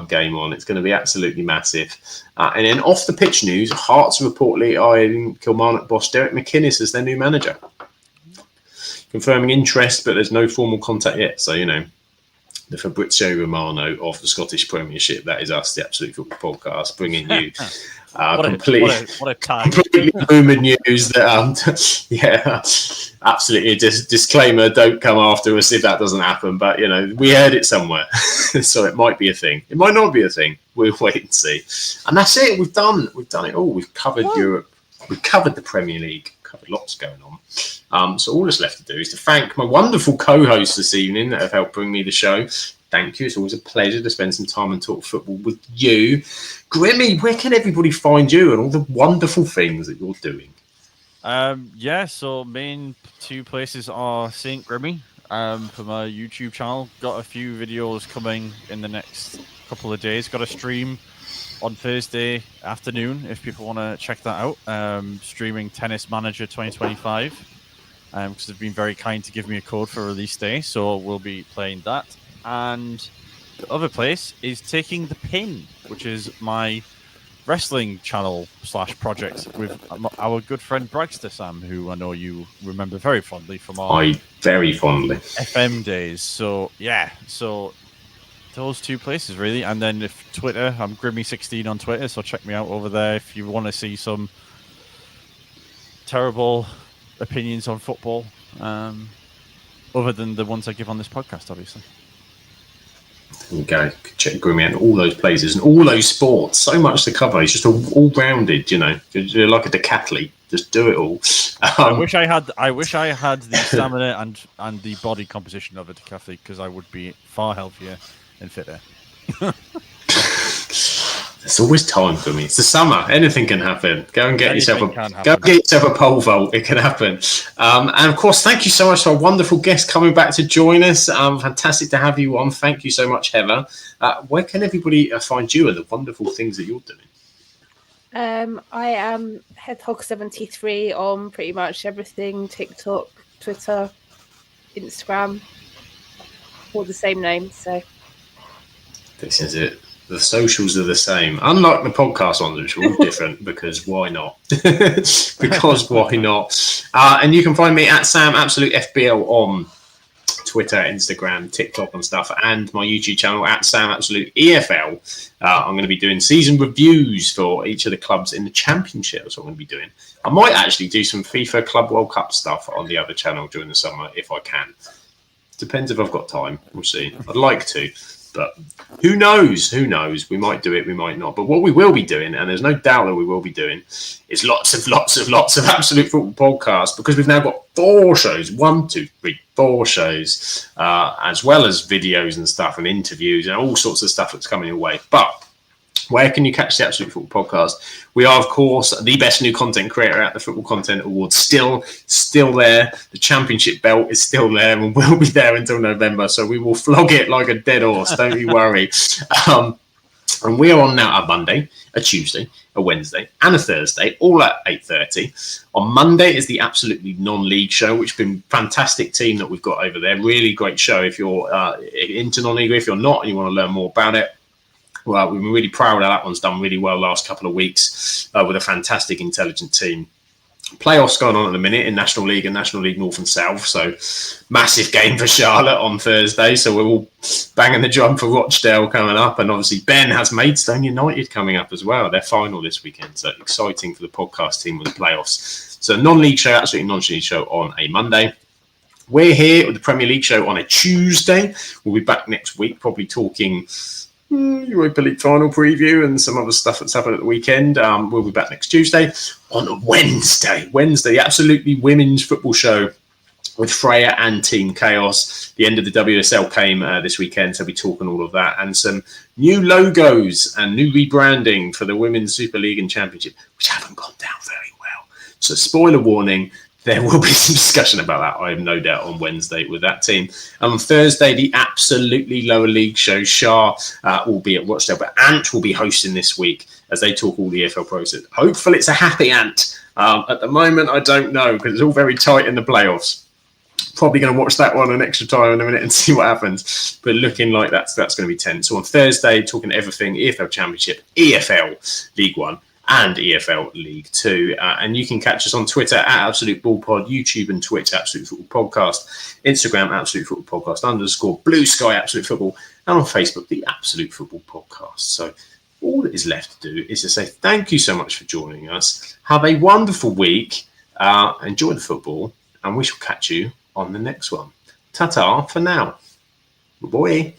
game on. It's going to be absolutely massive. And then off the pitch news, Hearts reportedly eyeing Kilmarnock boss Derek McInnes as their new manager, confirming interest, but there's no formal contact yet. So the Fabrizio Romano of the Scottish Premiership. That is us, the Absolute Football Podcast, bringing you completely rumoured news that, absolutely, disclaimer, don't come after us if that doesn't happen. But, we heard it somewhere. So it might be a thing. It might not be a thing. We'll wait and see. And that's it. We've done it all. We've covered Europe. We've covered the Premier League. Covered lots going on. So all that's left to do is to thank my wonderful co-hosts this evening that have helped bring me the show. Thank you. It's always a pleasure to spend some time and talk football with you. Grimmy, where can everybody find you and all the wonderful things that you're doing? So main 2 places are St Grimmy for my YouTube channel. Got a few videos coming in the next couple of days. Got a stream on Thursday afternoon if people want to check that out. Streaming Tennis Manager 2025 because they've been very kind to give me a code for release day, so we'll be playing that. And the other place is Taking the Pin, which is my wrestling channel / project with our good friend Bragster Sam, who I know you remember very fondly from our FM days. So those 2 places really. And then if Twitter, I'm Grimmy16 on Twitter, so check me out over there if you want to see some terrible opinions on football, other than the ones I give on this podcast, obviously. You go check Grimmy out all those places and all those sports. So much to cover. He's just all-rounded, You're like a decathlete. Just do it all. I wish I had the stamina and the body composition of a decathlete, because I would be far healthier and fitter. There's always time for me. It's the summer. Anything can happen. Go and get yourself a pole vault. It can happen. And of course, thank you so much for a wonderful guest coming back to join us. Fantastic to have you on. Thank you so much, Heather. Where can everybody find you and the wonderful things that you're doing? I am Hedgehog73 on pretty much everything: TikTok, Twitter, Instagram, all the same name. So this is it. The socials are the same, unlike the podcast ones, which are all different. Because why not? Because why not? And you can find me at Sam Absolute FBL on Twitter, Instagram, TikTok and stuff, and my YouTube channel at Sam Absolute EFL. I'm going to be doing season reviews for each of the clubs in the Championship. That's what I'm going to be doing. I might actually do some FIFA Club World Cup stuff on the other channel during the summer if I can. Depends if I've got time. We'll see. I'd like to, but who knows? Who knows? We might do it, we might not. But what we will be doing, and there's no doubt that we will be doing, is lots of Absolute Football podcasts, because we've now got 4 shows, 4 shows, as well as videos and stuff and interviews and all sorts of stuff that's coming your way. But where can you catch the Absolute Football podcast? We are, of course, the best new content creator at the Football Content Awards. Still there. The championship belt is still there and will be there until November. So we will flog it like a dead horse. Don't you worry. And we are on now a Monday, a Tuesday, a Wednesday, and a Thursday, all at 8:30. On Monday is the Absolutely Non-League show, which has been a fantastic team that we've got over there. Really great show if you're into non-league. If you're not and you want to learn more about it, well, we've been really proud of that one's done really well last couple of weeks with a fantastic, intelligent team. Playoffs going on at the minute in National League and National League North and South. So massive game for Charlotte on Thursday. So we're all banging the drum for Rochdale coming up. And obviously Ben has Maidstone United coming up as well. Their final this weekend. So exciting for the podcast team with the playoffs. So non-league show, absolutely non-league show on a Monday. We're here with the Premier League show on a Tuesday. We'll be back next week, probably talking Europa League final preview and some other stuff that's happened at the weekend. We'll be back next Tuesday. On Wednesday, Absolutely Women's Football Show with Freya and Team Chaos. The end of the WSL came this weekend, so we'll be talking all of that and some new logos and new rebranding for the Women's Super League and Championship, which haven't gone down very well. So spoiler warning, there will be some discussion about that, I have no doubt, on Wednesday with that team. And on Thursday, the Absolutely Lower League show, Shah will be at Rochdale, but Ant will be hosting this week as they talk all the EFL process. Hopefully it's a happy Ant. At the moment, I don't know, because it's all very tight in the playoffs. Probably going to watch that one an extra time in a minute and see what happens. But looking like that's going to be tense. So on Thursday, talking everything EFL Championship, EFL League One, and EFL League 2. And you can catch us on Twitter at Absolute Ball Pod, YouTube and Twitch, Absolute Football Podcast, Instagram, Absolute Football Podcast _ Blue Sky, Absolute Football, and on Facebook, the Absolute Football Podcast. So all that is left to do is to say thank you so much for joining us. Have a wonderful week. Enjoy the football, and we shall catch you on the next one. Ta-ta for now. Bye.